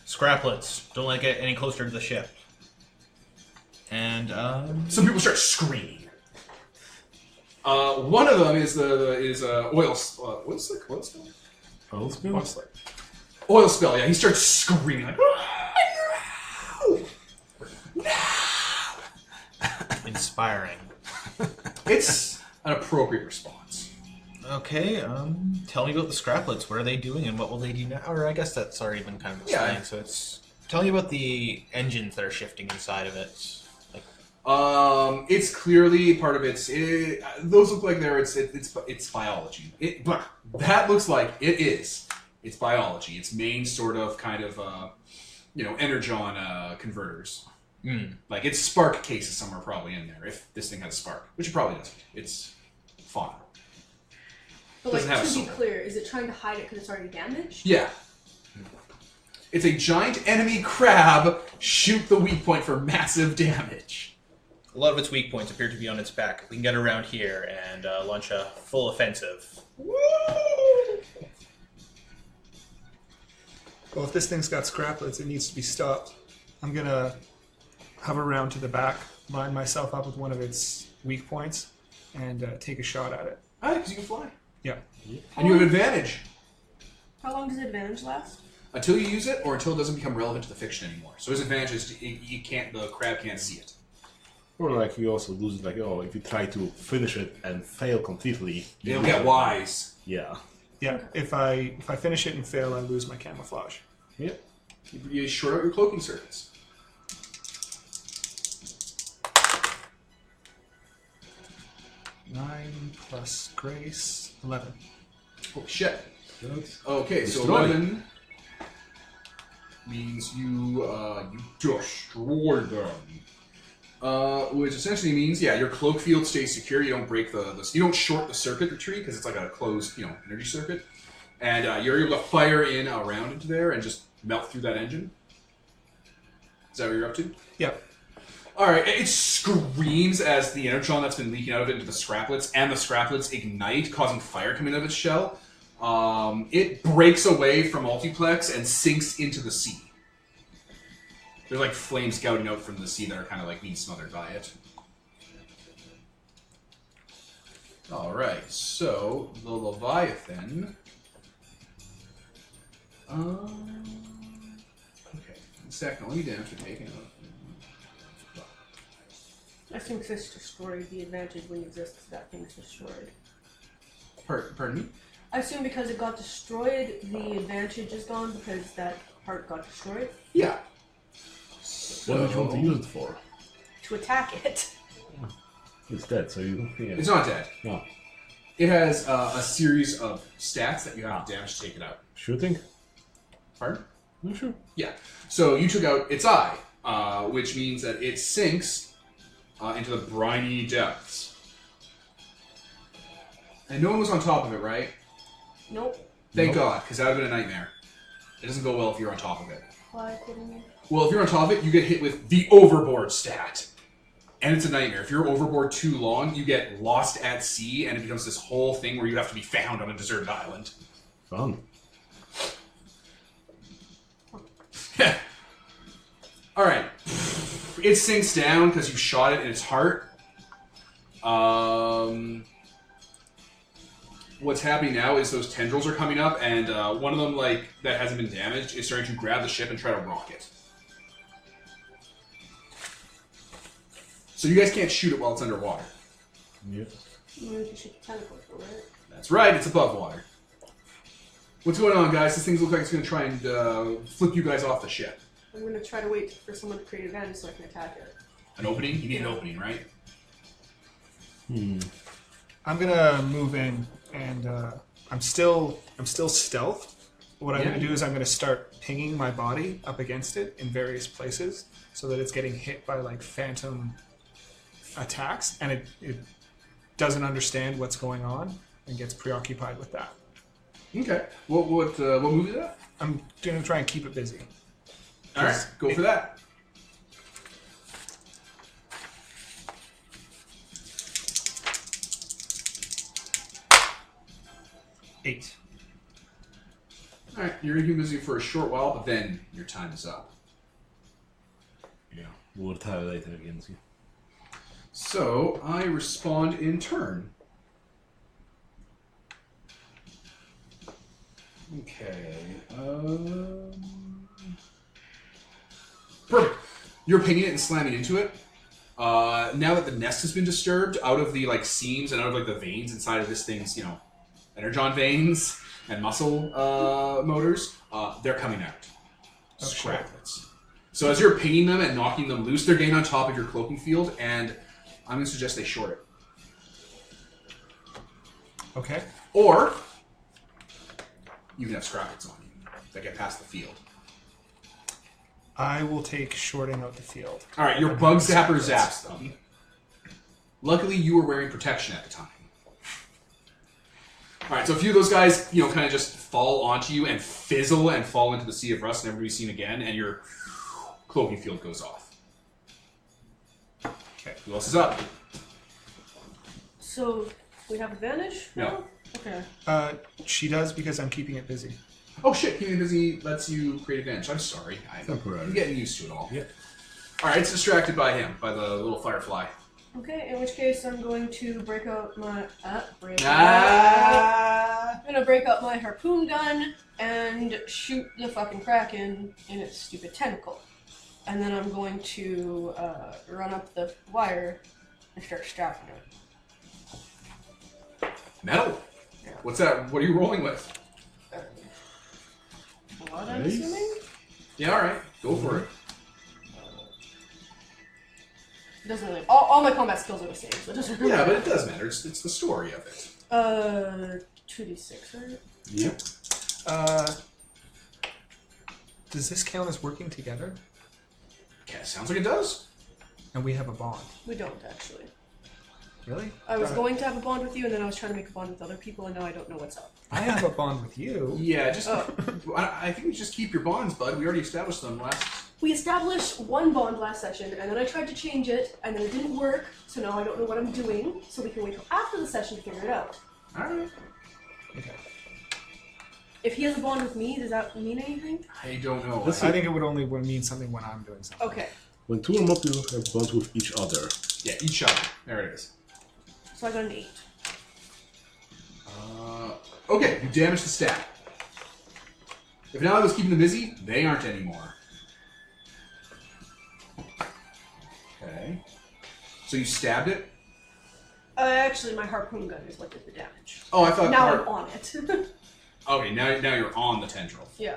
Scraplets. Don't let it get any closer to the ship. And, Some people start screaming. One of them is oil. What's the oil spill? Oil spill? Oil spill. Yeah, he starts screaming like, no! inspiring. It's an appropriate response. Okay, tell me about the Scraplets. What are they doing and what will they do now? Or I guess that's already been kind of explained. Yeah. So it's... Tell me about the engines that are shifting inside of it. It's clearly part of its. Those look like it's biology. That looks like it is. It's biology. It's main sort of kind of energon converters. Like its spark case is somewhere probably in there. If this thing has a spark, which it probably doesn't. It's fauna. But Doesn't have a to be soul. clear, is it trying to hide it because it's already damaged? Yeah. It's a giant enemy crab. Shoot the weak point for massive damage. A lot of its weak points appear to be on its back. We can get around here and launch a full offensive. Woo! Well, if this thing's got scraplets, it needs to be stopped. I'm gonna hover around to the back, line myself up with one of its weak points, and take a shot at it. Because you can fly. Yeah. And you have advantage. How long does the advantage last? Until you use it, or until it doesn't become relevant to the fiction anymore. So his advantage is the crab can't see it. Or like you also lose it, like, if you try to finish it and fail completely, It'll get wise. yeah. Yeah. If I finish it and fail, I lose my camouflage. Yep. You short out your cloaking circuits. Nine plus grace, 11. Holy shit. That's Okay, so Destroy. 11 means you destroy them. Which essentially means, your cloak field stays secure. You don't break you don't short the circuitry because it's like a closed, energy circuit, and you're able to fire in a round into there and just melt through that engine. Is that what you're up to? Yep. All right. It screams as the energon that's been leaking out of it into the scraplets, and the scraplets ignite, causing fire coming out of its shell. It breaks away from Multiplex and sinks into the sea. There's like flames scouting out from the sea that are kind of like being smothered by it. Alright, so the Leviathan. Okay, second, let me damage for taking it. I think this destroyed the advantage when it exists. That thing's destroyed. Pardon me? I assume because it got destroyed, the advantage is gone because that part got destroyed. Yeah. What did you want to use it for? To attack it. It's dead, so you... Yeah. It's not dead. No. It has a series of stats that you have to damage to take it out. Shooting? Pardon? No, sure. Yeah. So you took out its eye, which means that it sinks into the briny depths. And no one was on top of it, right? Nope. Thank Nope. God, because that would have been a nightmare. It doesn't go well if you're on top of it. Why couldn't you? Well, if you're on top of it, you get hit with the overboard stat. And it's a nightmare. If you're overboard too long, you get lost at sea, and it becomes this whole thing where you have to be found on a deserted island. Fun. Alright. It sinks down because you shot it in its heart. What's happening now is those tendrils are coming up, and one of them, that hasn't been damaged, is starting to grab the ship and try to rock it. So you guys can't shoot it while it's underwater. Yep. You should teleport, right? That's right, it's above water. What's going on, guys? This thing looks like it's going to try and flip you guys off the ship. I'm going to try to wait for someone to create advantage so I can attack it. An opening? You need an opening, right? I'm gonna move in, and I'm still stealth, What I'm going to do is I'm going to start pinging my body up against it in various places so that it's getting hit by like phantom attacks, and it doesn't understand what's going on and gets preoccupied with that. Okay. What move is that? I'm going to try and keep it busy. All right, go for that. Eight. All right, you're going to be busy for a short while, but then your time is up. Yeah, we'll retaliate against you. So I respond in turn. Okay. Perfect. You're pinging it and slamming into it. Now that the nest has been disturbed, out of the like seams and out of like the veins inside of this thing's, energon veins and muscle motors, they're coming out. Scraplets. So as you're pinging them and knocking them loose, they're getting on top of your cloaking field, and I'm going to suggest they short it. Okay. Or you can have scraplets on you that get past the field. I will take shorting out the field. All right, your bug zapper zaps them. Luckily, you were wearing protection at the time. All right, so a few of those guys, kind of just fall onto you and fizzle and fall into the sea of rust, never to be seen again, and your cloaking field goes off. Okay. Who else is up? So we have advantage? No. Okay. She does because I'm keeping it busy. Oh shit, keeping busy lets you create advantage. I'm sorry. I'm getting used to it all. Yeah. All right, it's distracted by him, by the little firefly. Okay, in which case I'm going to break out my I'm gonna break out my harpoon gun and shoot the fucking kraken in its stupid tentacle. And then I'm going to run up the wire and start strapping it. Metal. Yeah. What's that? What are you rolling with? What, I'm assuming? Yeah, all right. Go for it. It doesn't really. All my combat skills are the same, so it doesn't really Yeah, but it does matter. It's the story of it. 2d6, right? Yep. Does this count as working together? Okay, sounds like it does. And we have a bond. We don't, actually. Really? I was going to have a bond with you, and then I was trying to make a bond with other people, and now I don't know what's up. I have a bond with you. Yeah, just. I think we just keep your bonds, bud. We already established them last. We established one bond last session, and then I tried to change it, and then it didn't work, so now I don't know what I'm doing, so we can wait till after the session to figure it out. Alright. Okay. If he has a bond with me, does that mean anything? I don't know. I think it would only mean something when I'm doing something. Okay. When two or more people have bonds with each other. Yeah, each other. There it is. So I got an 8. Okay, you damage the stack. If now I was keeping them busy, they aren't anymore. Okay. So you stabbed it? Actually, my harpoon gun is what did the damage. Oh, I thought. Now I'm on it. Okay, now you're on the tendril. Yeah.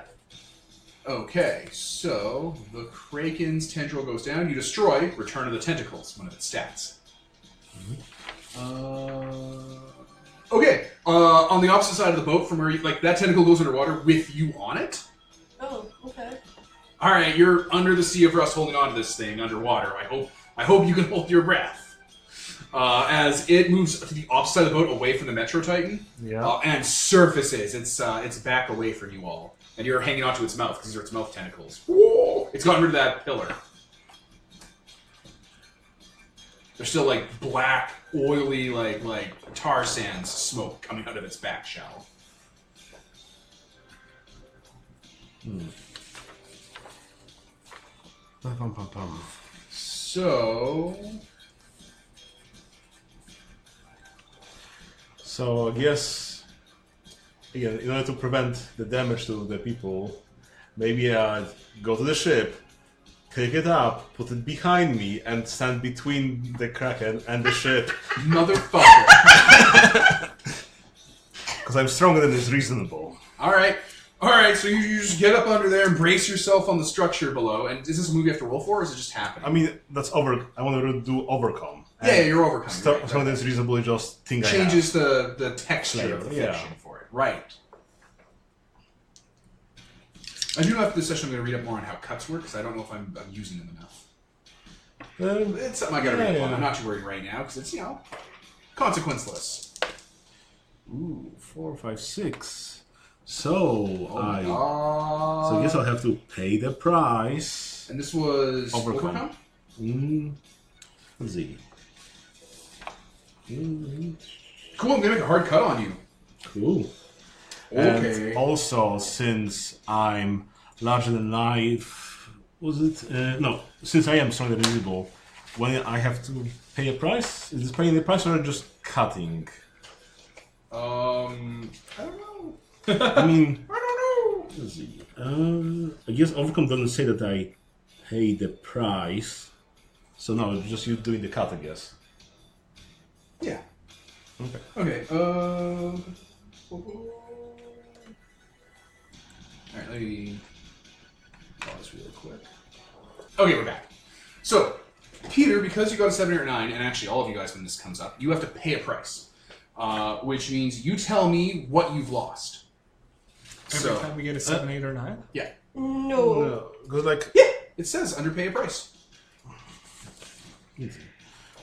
Okay, so the Kraken's tendril goes down. You destroy Return of the Tentacles, one of its stats. Okay, on the opposite side of the boat from where you, that tentacle goes underwater with you on it. Oh, okay. All right, you're under the sea of rust, holding on to this thing underwater. I hope you can hold your breath as it moves to the opposite side of the boat, away from the Metro Titan, and surfaces. It's back away from you all, and you're hanging onto its mouth because these are its mouth tentacles. Whoa! It's gotten rid of that pillar. There's still black, oily, like tar sands smoke coming out of its back shell. So I guess, again, in order to prevent the damage to the people, maybe I'd go to the ship, pick it up, put it behind me, and stand between the Kraken and the ship. Motherfucker. Because I'm stronger than is reasonable. Alright, so you just get up under there and brace yourself on the structure below. And is this a move you have to roll for, or is it just happening? I mean, I want to do overcome. Yeah, you're overcoming. Stronger than is reasonable, just think changes the texture of the Yeah. fiction for it. Right. I do know after this session I'm going to read up more on how cuts work, because I don't know if I'm using them enough. It's something I got to read up on. I'm not too worried right now, because it's, consequenceless. Ooh, 4, 5, 6. So, Oh my so God. I guess I'll have to pay the price. And this was Overcome. Let's see. Cool, I'm going to make a hard cut on you. Cool. Okay. And also, since I'm larger than life, was it? No, since I am strong and invisible, when I have to pay a price, is this paying the price or just cutting? I don't know. I mean, I don't know. let's see. I guess Overcome doesn't say that I pay the price. So no, just you doing the cut, I guess. Yeah. Okay. Okay. Alright, let me pause real quick. Okay, we're back. So, Peter, because you got a 7 or 9, and actually all of you guys when this comes up, you have to pay a price. Which means you tell me what you've lost. Every time we get a 7, 8, or 9? Yeah. No. Because like, Yeah, it says underpay a price.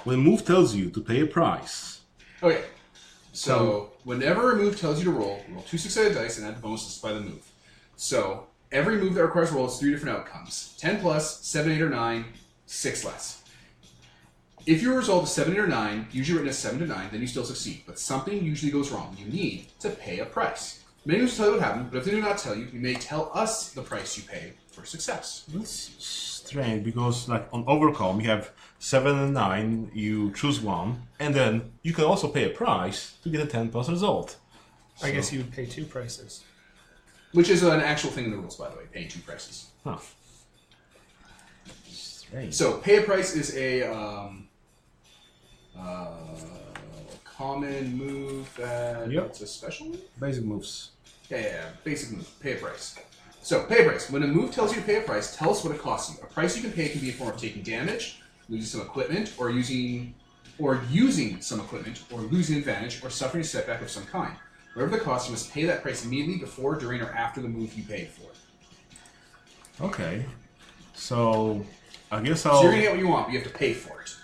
when move tells you to pay a price. Okay. So, whenever a move tells you to roll 2 6-sided dice and add the bonuses by the move. So, every move that requires roll has 3 different outcomes. 10 plus, 7, 8, or 9, 6 less. If your result is 7, 8, or 9, usually written as 7 to 9, then you still succeed. But something usually goes wrong. You need to pay a price. Many moves tell you what happened, but if they do not tell you, you may tell us the price you pay for success. That's strange because like on Overcome you have 7 and 9, you choose one, and then you can also pay a price to get a 10 plus result. I guess you would pay 2 prices. Which is an actual thing in the rules, by the way, paying 2 prices. Huh. Strange. So, pay a price is a common move that it's a special move? Basic moves. Yeah, basic move. Pay a price. So, pay a price. When a move tells you to pay a price, tell us what it costs you. A price you can pay can be in form of taking damage, losing some equipment, or using some equipment, or losing advantage, or suffering a setback of some kind. Whatever the cost, you must pay that price immediately before, during, or after the move you paid for. Okay. So, I guess I'll... So you're gonna get what you want, but you have to pay for it.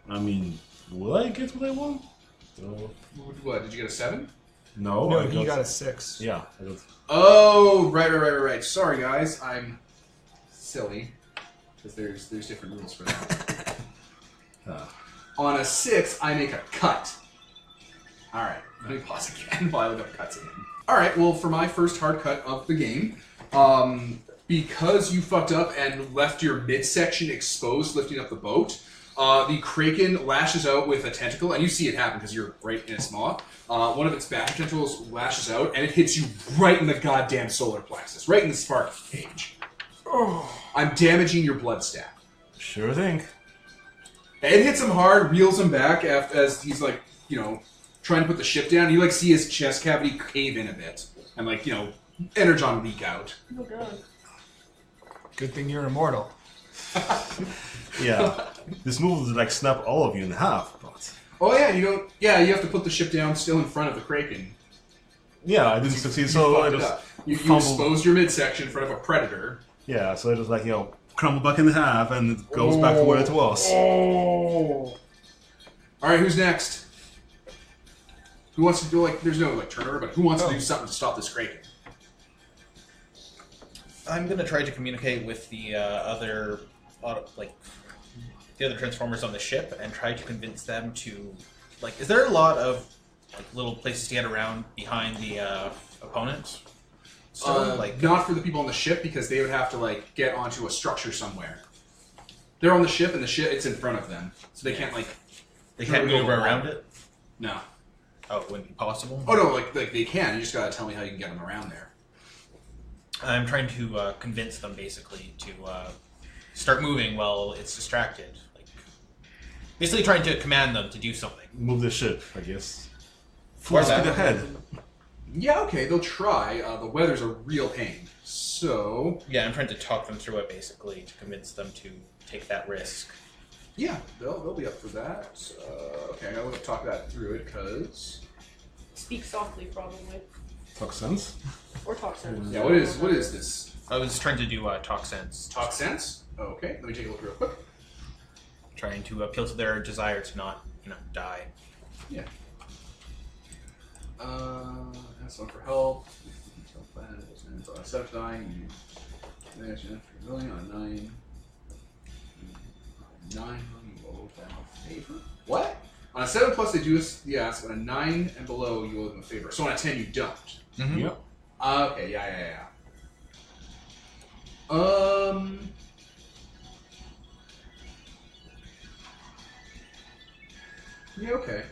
I mean, will I get what I want? What, did you get a 7? No, No, I he got a 6. Yeah, I got... Oh, right. Sorry, guys. I'm silly. Because there's different rules for that. On a 6, I make a cut. Alright, let me pause again while I look up cuts again. Alright, well, for my first hard cut of the game, because you fucked up and left your midsection exposed lifting up the boat, the Kraken lashes out with a tentacle, and you see it happen because you're right in its maw. One of its back tentacles lashes out, and it hits you right in the goddamn solar plexus, right in the spark cage. I'm damaging your blood staff. Sure thing. It hits him hard, reels him back as he's like, trying to put the ship down. You see his chest cavity cave in a bit, and energon leak out. Oh god. Good thing you're immortal. Yeah. This move would snap all of you in half, but... Oh yeah, you don't. Yeah, you have to put the ship down still in front of the Kraken. Yeah, I didn't succeed, so I just... You fumbled. exposed your midsection in front of a predator. Yeah, so I just crumble back in half, and it goes back to where it was. Alright, who's next? Who wants to do, there's no, turnover, but who wants to do something to stop this Kraken? I'm going to try to communicate with the other Transformers on the ship and try to convince them to, is there a lot of little places to get around behind the opponent? Not for the people on the ship, because they would have to get onto a structure somewhere. They're on the ship, and the ship it's in front of them, so they can't they can't move around it. No. Oh, it wouldn't be possible. Oh no, they can. You just gotta tell me how you can get them around there. I'm trying to convince them basically to start moving while it's distracted. Basically trying to command them to do something. Move the ship, I guess. Full speed ahead. Yeah, okay, they'll try. The weather's a real pain. So... Yeah, I'm trying to talk them through it, basically, to convince them to take that risk. Yeah, they'll be up for that. Okay, I'm gonna talk that through it, because... Speak softly, probably. Talk sense. Or talk sense. Yeah, what is this? I was trying to do talk sense. Talk sense? Okay, let me take a look real quick. Trying to appeal to their desire to not, die. Yeah. Ask one for help. Instead of dying, you rolling on 9. 9, you owe them a favor. What? On a 7 plus, they do yes. On a 9 and below, you owe them a favor. So on a 10, you don't. Mm-hmm. Yep. Okay, yeah. Yeah, okay.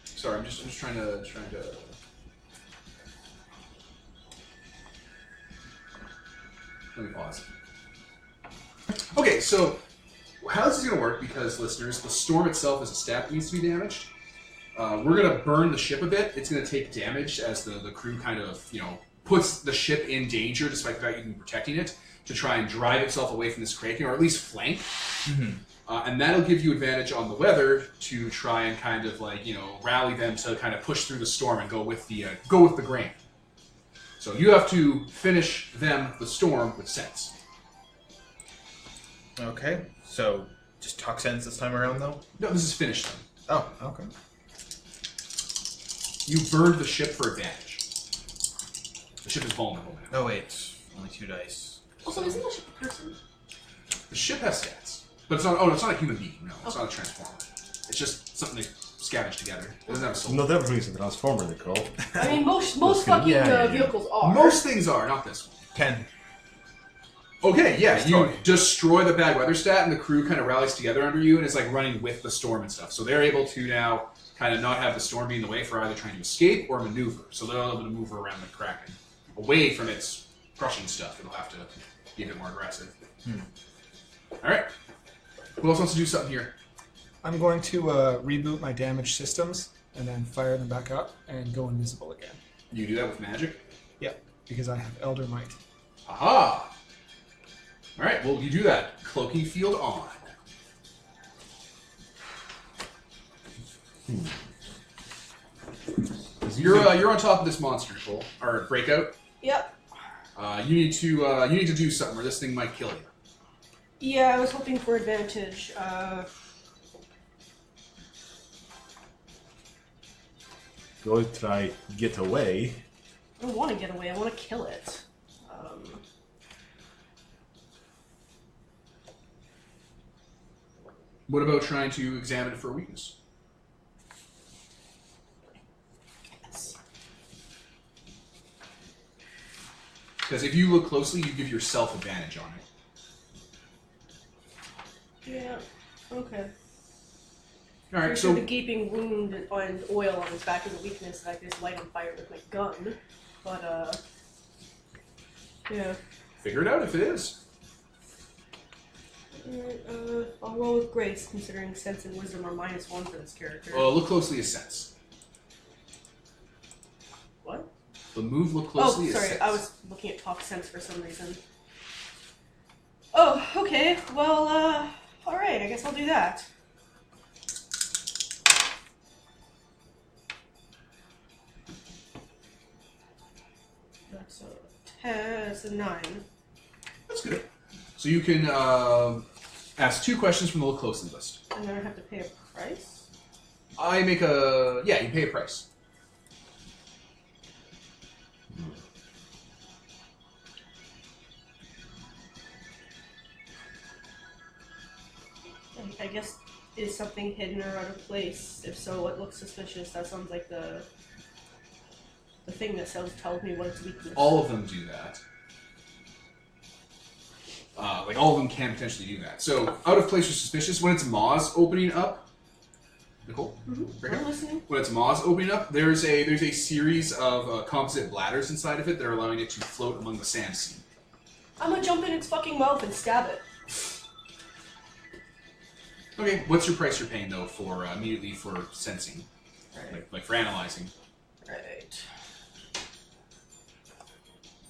Sorry, I'm just trying to. Let me pause. Okay, so how this is going to work, because listeners, the storm itself is a stat that needs to be damaged. We're going to burn the ship a bit. It's going to take damage as the crew kind of, puts the ship in danger, despite the fact you've been protecting it, to try and drive itself away from this Kraken, or at least flank. Mm-hmm. And that'll give you advantage on the weather to try and kind of rally them to kind of push through the storm and go with the grain. So you have to finish the storm with sense. Okay, so just talk sense this time around, though? No, this is finish them. Oh, okay. You burned the ship for advantage. The ship is vulnerable now. Oh, wait. Only 2 dice. Also, isn't the ship a person? The ship has stats. But it's not. Oh, no, it's not a human being. No, it's not a transformer. It's just something they scavenge together. It doesn't have a soul. Not everything's a transformer, Nicole. I mean, most fucking yeah. vehicles are. Most things are, not this one. 10. Okay, yeah, Destroy. you destroy the bad weather stat, and the crew kind of rallies together under you and is running with the storm and stuff. So they're able to now kind of not have the storm be in the way for either trying to escape or maneuver. So they're able to maneuver around the Kraken, away from its crushing stuff. It'll have to be a bit more aggressive. All right. Who else wants to do something here? I'm going to reboot my damaged systems and then fire them back up and go invisible again. You do that with magic? Yeah, because I have Elder Might. Aha! All right, well, you do that. Cloaking field on. You're on top of this monster, Nicole, or breakout. Yep. You need to do something, or this thing might kill you. Yeah, I was hoping for advantage. Go try get away. I don't want to get away. I want to kill it. What about trying to examine it for a weakness? Because if you look closely, you give yourself advantage on it. Yeah. Okay. All right, So so the gaping wound and oil on his back is a weakness that I can just light on fire with my gun. But yeah. figure it out if it is. Alright, I'll roll with grace, considering sense and wisdom are -1 for this character. Well, look closely as sense. What? The move look closely Oh, as sorry, sense. I was looking at talk sense for some reason. Oh, okay. Well, alright, I guess I'll do that. That's a 10, that's a 9. That's good. So you can ask 2 questions from the look closely list. And then I have to pay a price? You pay a price. I guess, is something hidden or out of place? If so, what looks suspicious? That sounds like the thing that tells me what its weakness. All of them do that. All of them can potentially do that. So, out of place or suspicious, when it's maws opening up, Nicole, right I'm here. listening. When it's maws opening up, there's a series of composite bladders inside of it that are allowing it to float among the sand sea. I'm gonna jump in its fucking mouth and stab it. Okay, what's your price you're paying though for immediately for sensing, like for analyzing? Right.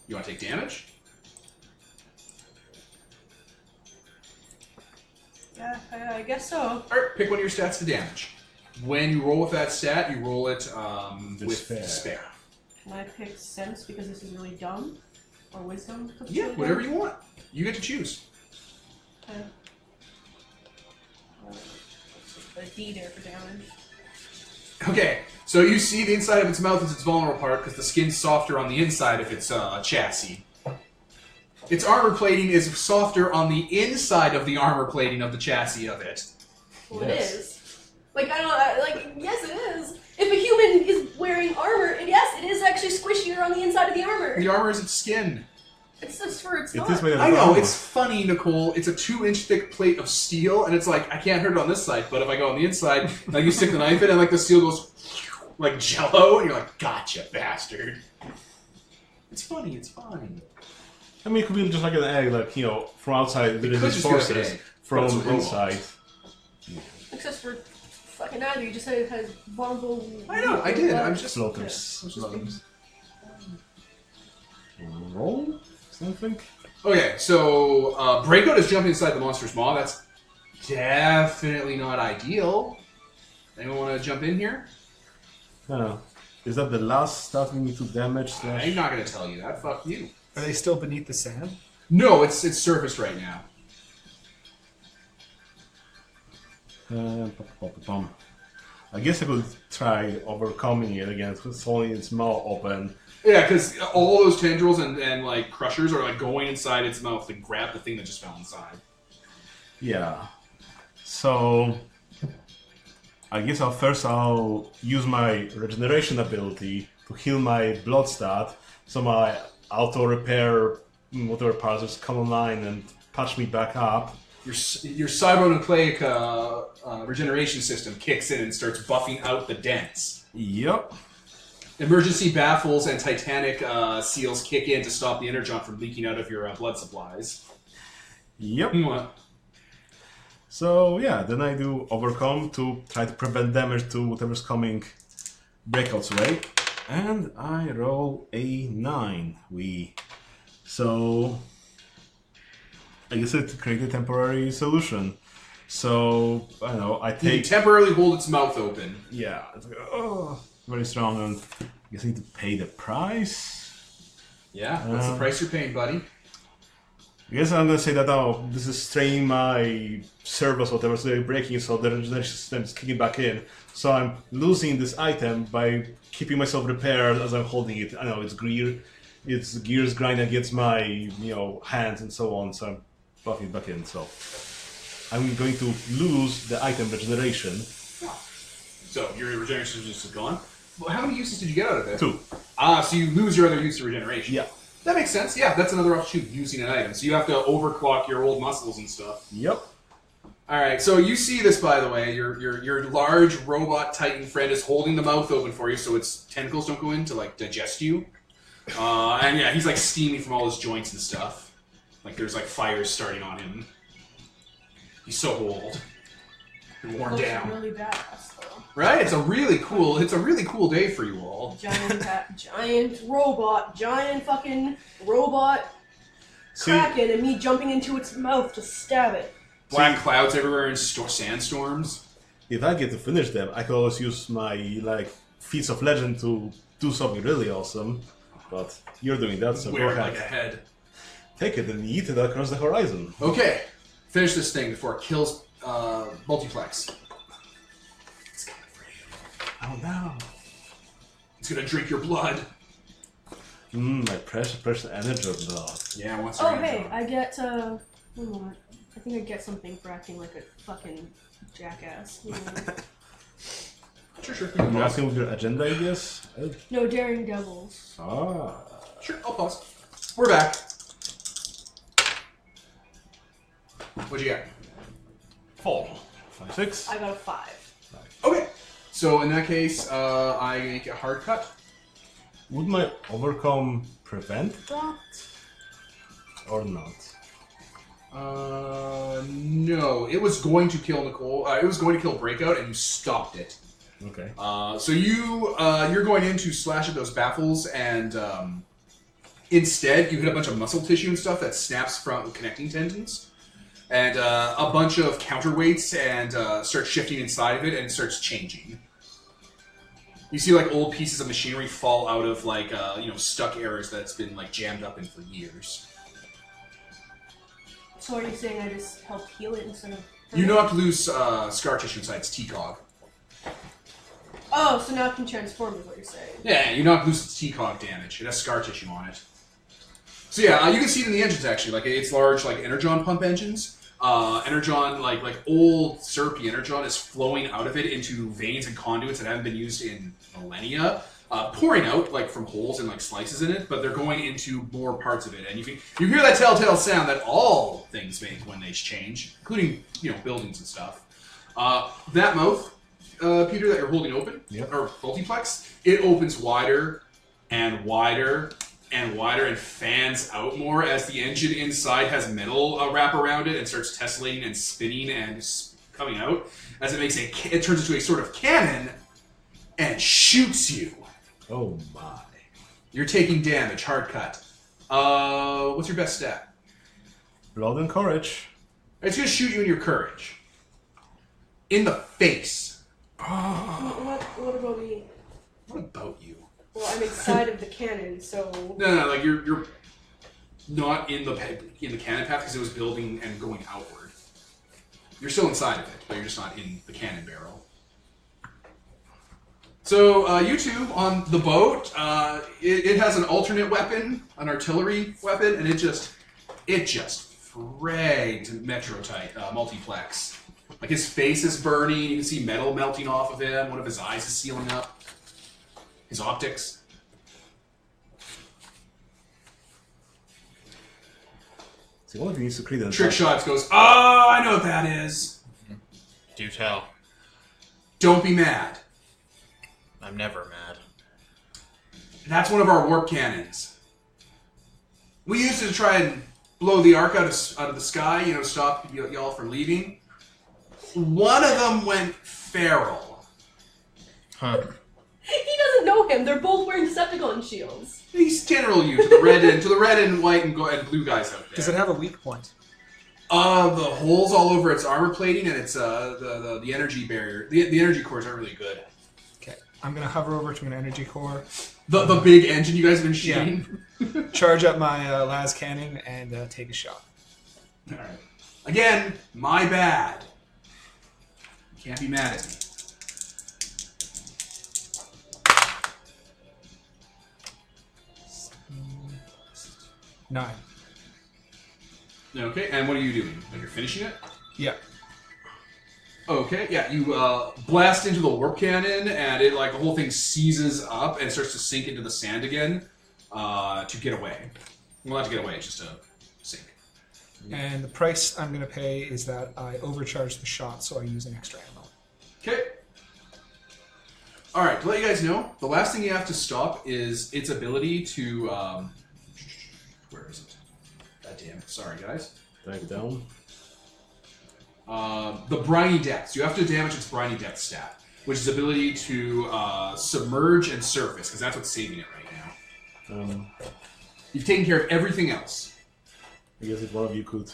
You want to take damage? Yeah, I guess so. All right, pick one of your stats to damage. When you roll with that stat, you roll it with Despair. despair. Can I pick sense because this is really dumb? Or wisdom? 'cause it's Yeah, really whatever dumb? you want. You get to choose. Okay. A D there for damage. Okay, so you see the inside of its mouth is its vulnerable part because the skin's softer on the inside of its chassis. Its armor plating is softer on the inside of the armor plating of the chassis of it. Well, Yes. it is. Like, I don't like, yes, it is. If a human is wearing armor, yes, it is actually squishier on the inside of the armor. The armor is its skin. It's just for it's It not. is made of I know, armor. it's funny, Nicole. It's a 2-inch thick plate of steel, and it's like, I can't hurt it on this side, but if I go on the inside, like you stick the knife in, and like the steel goes like jello, and you're like, gotcha, bastard. It's funny, it's fine. I mean, it could be just like an egg, like, you know, from outside, could with just its be like an forces, egg, but from it's a robot. inside. Except for fucking neither. You just said it has vulnerable. I know, I did. I'm just Floaters. I was just being- Roll? Something? Okay, so Breakout is jumping inside the monster's maw. That's definitely not ideal. Anyone want to jump in here? Is that the last stuff we need to damage? I'm not going to tell you that. Fuck you. Are they still beneath the sand? No, it's surfaced right now. I guess I could try overcoming it again. It's holding its mouth open. Yeah, because all those tendrils and like crushers are like going inside its mouth to grab the thing that just fell inside. Yeah. So I guess I'll use my regeneration ability to heal my blood stat, so my auto repair whatever parts just come online and patch me back up. Your cybernucleic regeneration system kicks in and starts buffing out the dents. Yep. Emergency baffles and titanic seals kick in to stop the energon from leaking out of your blood supplies. Yep. What? So yeah, then I do overcome to try to prevent damage to whatever's coming Breakout's way. And I roll a 9. So I guess I create a temporary solution. So I don't know, I You take temporarily hold its mouth open. yeah, it's like, oh, very strong, and I guess I need to pay the price. Yeah, what's the price you're paying, buddy? I guess I'm gonna say that this is straining my servos, whatever, so they're breaking, so the regeneration system is kicking back in. So I'm losing this item by keeping myself repaired as I'm holding it. I know its gears grind against my hands and so on. So I'm buffing it back in. So I'm going to lose the item regeneration. So your regeneration is just gone. Well, how many uses did you get out of it? 2. So you lose your other use of regeneration. Yeah. That makes sense. Yeah, that's another offshoot, using an item. So you have to overclock your old muscles and stuff. Yep. All right. So you see this, by the way. Your large robot titan friend is holding the mouth open for you, so its tentacles don't go in to like digest you. And yeah, he's like steaming from all his joints and stuff. Like there's like fires starting on him. He's so old and worn Looks down. really badass though. Right? It's a really cool day for you all. Giant fucking robot See, kraken, and me jumping into its mouth to stab it. Black clouds everywhere and sandstorms. if I get to finish them, I can always use my feats of legend to do something really awesome. But you're doing that, so go Wear it ahead. like a head. Take it and yeet it across the horizon. Okay, finish this thing before it kills Multiplex. It's coming for you. Oh no. It's gonna drink your blood. My precious energy of blood. Yeah, once Oh you're in hey, zone. I get one moment. I think I get something for acting like a fucking jackass. You know? Sure. You're asking with your agenda, I guess? No, daring devils. Ah. Sure, I'll pause. We're back. What'd you get? 4. 5, 6. I got a 5. Okay, so in that case, I make a hard cut. Would my overcome prevent that? Or not? No. It was going to kill Nicole. It was going to kill Breakout, and you stopped it. Okay. So you're going in to slash at those baffles, and instead you hit a bunch of muscle tissue and stuff that snaps from connecting tendons, and a bunch of counterweights and starts shifting inside of it, and it starts changing. You see like old pieces of machinery fall out of like stuck areas that's been like jammed up in for years. So are you saying I just helped heal it instead of... You knocked loose scar tissue inside its T-cog. Oh, so now it can transform is what you're saying. Yeah, you knocked loose its T-cog damage. It has scar tissue on it. So yeah, you can see it in the engines actually. Like it's large like energon pump engines. Energon, like old syrupy energon, is flowing out of it into veins and conduits that haven't been used in millennia, pouring out like from holes and like slices in it. But they're going into more parts of it, and you hear that telltale sound that all things make when they change, including buildings and stuff. That mouth, Peter, that you're holding open, or multiplex, it opens wider and wider and wider and fans out more as the engine inside has metal wrap around it and starts tessellating and spinning and coming out as it turns into a sort of cannon and shoots you. Oh my. You're taking damage, hard cut. What's your best stat? Blood and courage. It's going to shoot you in your courage. In the face. What about me? What about you? Well, I'm inside of the cannon, so... No, like you're not in the cannon path because it was building and going outward. You're still inside of it, but you're just not in the cannon barrel. So you two on the boat, it has an alternate weapon, an artillery weapon, and it just fragged Multiplex. Like his face is burning, you can see metal melting off of him, one of his eyes is sealing up. His optics. See, one of you needs to create a Trick Shots goes, oh, I know what that is. Do tell. Don't be mad. I'm never mad. That's one of our warp cannons. We used it to try and blow the ark out of the sky, stop y'all from leaving. One of them went feral. Huh. He doesn't know him. They're both wearing Decepticon shields. He's general you to the red and white and blue guys out there. Does it have a weak point? The holes all over its armor plating and its the energy barrier. The energy cores aren't really good. Okay, I'm gonna hover over to an energy core. The big engine you guys have been shooting. Yeah. Charge up my las cannon and take a shot. All right. Again, my bad. You can't be mad at me. 9. Okay, and what are you doing? Like you're finishing it? Yeah. Okay, yeah, you blast into the warp cannon, and it the whole thing seizes up and starts to sink into the sand again to get away. Well, not to get away, just to sink. And the price I'm going to pay is that I overcharge the shot, so I use an extra ammo. Okay. All right, to let you guys know, the last thing you have to stop is its ability to... where is it? God damn it. Sorry, guys. Back down. The briny depths. You have to damage its briny depth stat, which is ability to submerge and surface, because that's what's saving it right now. You've taken care of everything else. I guess if one of you could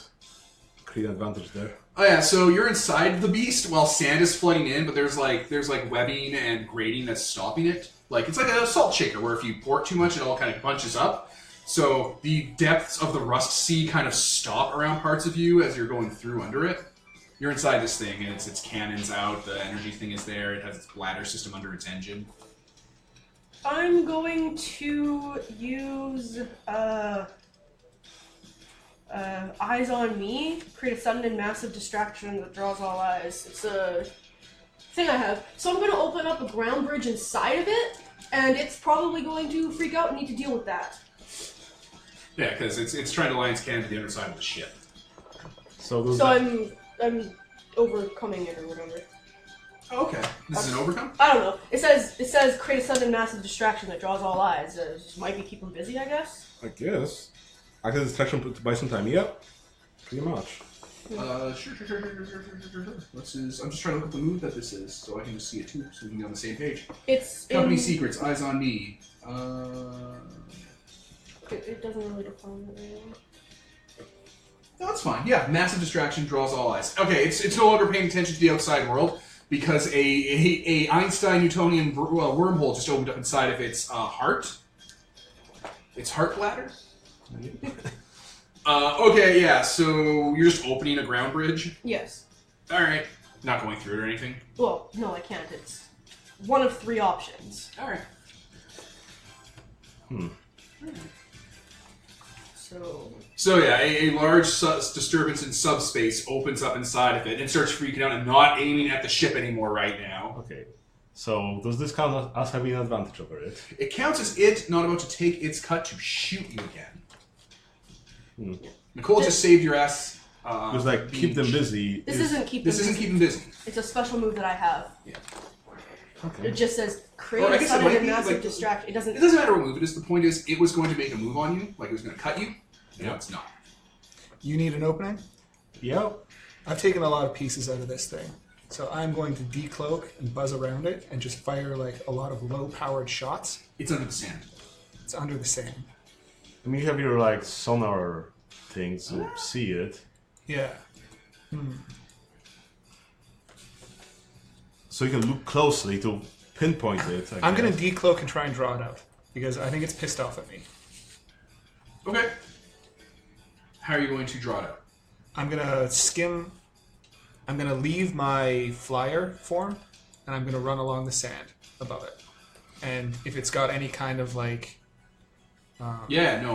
create an advantage there. Oh yeah, so you're inside the beast while sand is flooding in, but there's webbing and grating that's stopping it. Like it's like a salt shaker where if you pour it too much, it all kind of bunches up. So the depths of the rust sea kind of stop around parts of you as you're going through under it. You're inside this thing, and its cannons out, the energy thing is there, it has its bladder system under its engine. I'm going to use Eyes on Me, create a sudden and massive distraction that draws all eyes. It's a thing I have. So I'm going to open up a ground bridge inside of it, and it's probably going to freak out and need to deal with that. Yeah, because it's trying to line its cannon to the underside of the ship. So I'm overcoming it or whatever. Oh, okay. This is an overcome? I don't know. It says create a sudden massive distraction that draws all eyes. Might be keep them busy, I guess. I guess. Act as a distraction to buy some time. Yep. Pretty much. Sure. What's his? I'm just trying to look at the move that this is, so I can just see it too, so we can be on the same page. It's Company secrets. Eyes on me. It doesn't really define it really. No, that's fine. Yeah, massive distraction draws all eyes. Okay, it's no longer paying attention to the outside world because a Einstein-Newtonian wormhole just opened up inside of its heart. Its heart bladder? Okay, yeah, so you're just opening a ground bridge? Yes. Alright. Not going through it or anything? Well, no, I can't. It's one of 3 options. Alright. So yeah, a large disturbance in subspace opens up inside of it and starts freaking out and not aiming at the ship anymore right now. Okay. So does this count as having an advantage over it? It counts as it not about to take its cut to shoot you again. Nicole just saved your ass. Just like keep them busy. This isn't keep them busy. Keep them busy. It's a special move that I have. Yeah. Okay. It just says create Or I a guess it sudden might and be, massive like- distraction. It doesn't. It doesn't matter what move it is. The point is, it was going to make a move on you, like it was going to cut you. No, it's not. You need an opening? Yep. I've taken a lot of pieces out of this thing. So I'm going to decloak and buzz around it and just fire like a lot of low-powered shots. It's under the sand. It's under the sand. I mean, you have your like sonar thing to see it. Yeah. So you can look closely to pinpoint it. I'm going to decloak and try and draw it out because I think it's pissed off at me. Okay. How are you going to draw it out? I'm going to skim. I'm going to leave my flyer form and I'm going to run along the sand above it. And if it's got any kind of like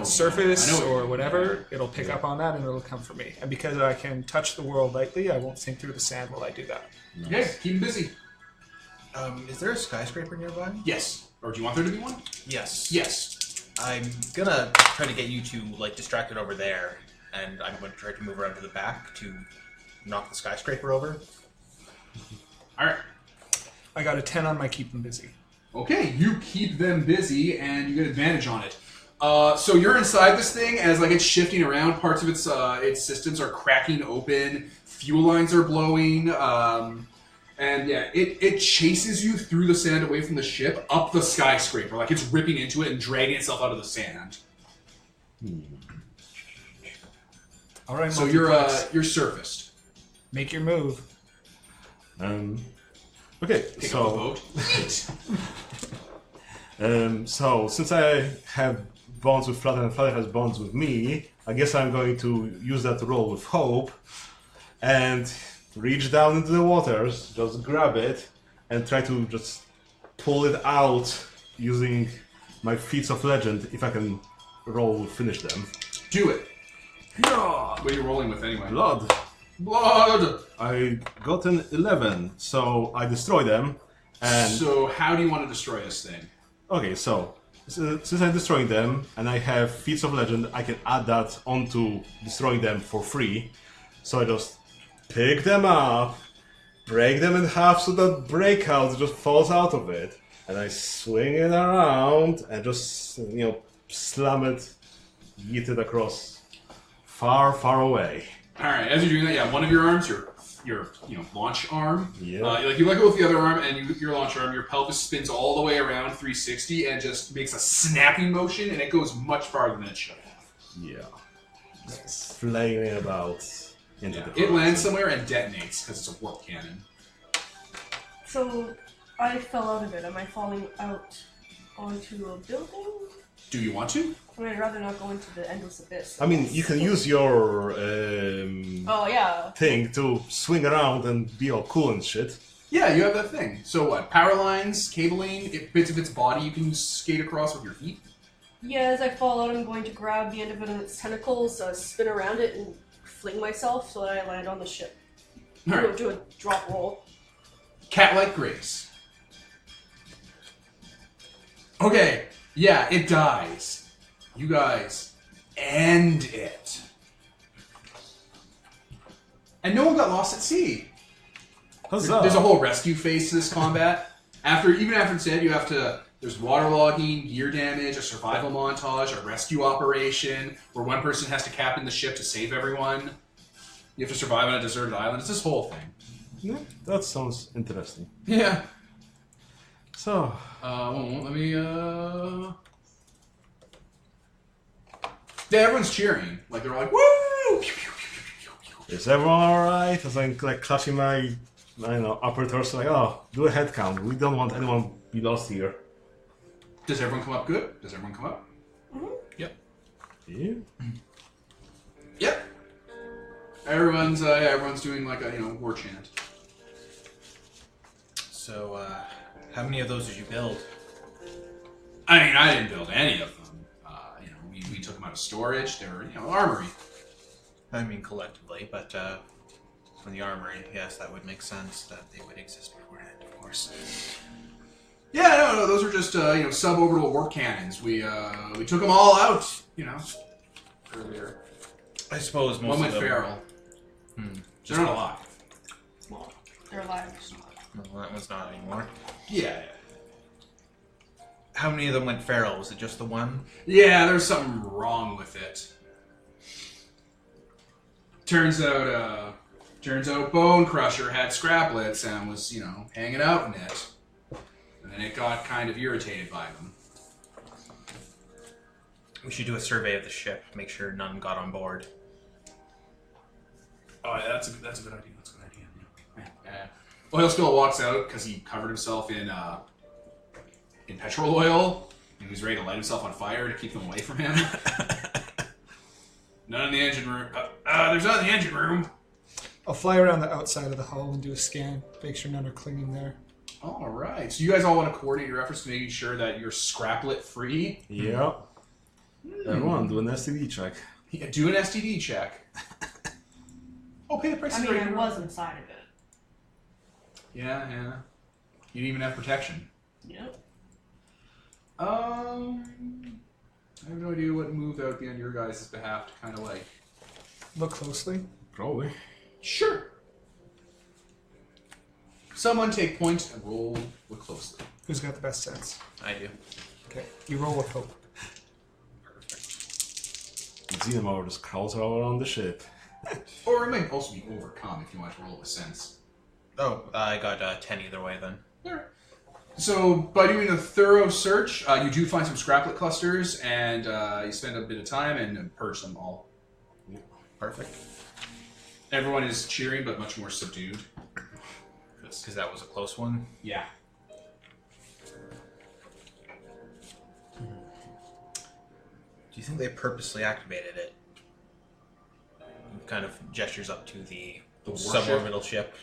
surface I know or whatever, it'll pick up on that and it'll come for me. And because I can touch the world lightly, I won't sink through the sand while I do that. Okay, keep them busy. Is there a skyscraper nearby? Yes. Or do you want there to be one? Yes. Yes. I'm gonna try to get you to like distract it over there, and I'm going to try to move around to the back to knock the skyscraper over. Alright. I got a 10 on my keep them busy. Okay, you keep them busy and you get advantage on it. So you're inside this thing as like it's shifting around. Parts of its systems are cracking open. Fuel lines are blowing. And yeah, it chases you through the sand away from the ship up the skyscraper. Like it's ripping into it and dragging itself out of the sand. All right, So Multiplex. you're surfaced. Make your move. Okay, Pick so up the boat. so since I have bonds with Flutter and Flutter has bonds with me, I guess I'm going to use that to roll with Hope and reach down into the waters, just grab it, and try to just pull it out using my feats of legend if I can finish them. Do it. Yeah. What are you rolling with anyway? Blood. Blood! I got an 11, so I destroy them. And So how do you want to destroy this thing? okay, so since I'm destroying them and I have feats of legend, I can add that onto destroying them for free. So I just pick them up, break them in half so that breakout just falls out of it, and I swing it around and just slam it, yeet it across far, far away. All right, as you're doing that, yeah, one of your arms, your launch arm, Yeah. like you let go with the other arm, and your launch arm, your pelvis spins all the way around 360 and just makes a snapping motion, and it goes much farther than it should have. Yeah. Just flaming about into Yeah. the It horizon. lands somewhere and detonates because it's a warp cannon. So I fell out of it. Am I falling out onto a building? Do you want to? I mean, I'd rather not go into the endless abyss. I mean, you can use your Oh yeah. thing to swing around and be all cool and shit. Yeah, you have that thing. So what? Power lines, cabling, bits of its body you can skate across with your feet. Yeah, as I fall out, I'm going to grab the end of it in its tentacles, spin around it, and fling myself so that I land on the ship. All right. Do a drop roll. Cat-like grace. Okay, yeah, it dies. You guys end it. And no one got lost at sea. Huzzah! There's a whole rescue phase to this combat. Even after it's dead, you have to. There's waterlogging, gear damage, a survival montage, a rescue operation where one person has to captain the ship to save everyone. You have to survive on a deserted island. It's this whole thing. Yeah, that sounds interesting. Yeah. So, Let me. Yeah, everyone's cheering. Like they're like, "Woo!" Pew, pew, pew, pew. Is everyone alright? I was like clutching my, I don't know, upper torso, like, oh, do a head count. We don't want anyone to be lost here. Does everyone come up good? Does everyone come up? Yep. Yeah. Yep. Everyone's doing like a war chant. So, how many of those did you build? I mean, I didn't build any of them. We took them out of storage. They were armory. I mean, collectively, but from the armory, yes, that would make sense that they would exist beforehand, of course. Yeah, no, those were just suborbital warp cannons. We took them all out. Earlier. I suppose most One of went them... feral. Just They're not alive. Well, they're alive. Well, that one's not anymore. Yeah. How many of them went feral? Was it just the one? Yeah, there's something wrong with it. Turns out Bone Crusher had scraplets and was, hanging out in it. And then it got kind of irritated by them. We should do a survey of the ship, make sure none got on board. Oh, yeah, that's a good idea. That's a good idea. Yeah. Oil Spill walks out because he covered himself in petrol oil, and he was ready to light himself on fire to keep them away from him. None in the engine room. There's none in the engine room. I'll fly around the outside of the hull and do a scan, make sure none are clinging there. All right. So you guys all want to coordinate your efforts to making sure that you're scraplet free. Yep. Everyone, do an STD check. Yeah, do an STD check. Oh, pay the price. I mean, I was inside of it. Yeah. You didn't even have protection. Yep. I have no idea what move that would be on your guys' behalf to kind of like... Look closely. Probably. Sure. Someone take point and roll look closely. Who's got the best sense? I do. Okay, you roll with hope. Xenomorph just crawls all around the ship. Or it might also be overcome if you want to roll with sense. Oh, I got 10 either way then. Alright. So, by doing a thorough search, you do find some scraplet clusters, and you spend a bit of time and purge them all. Perfect. Everyone is cheering, but much more subdued. Because that was a close one. Yeah. Do you think they purposely activated it? Kind of gestures up to the warship? suborbital ship.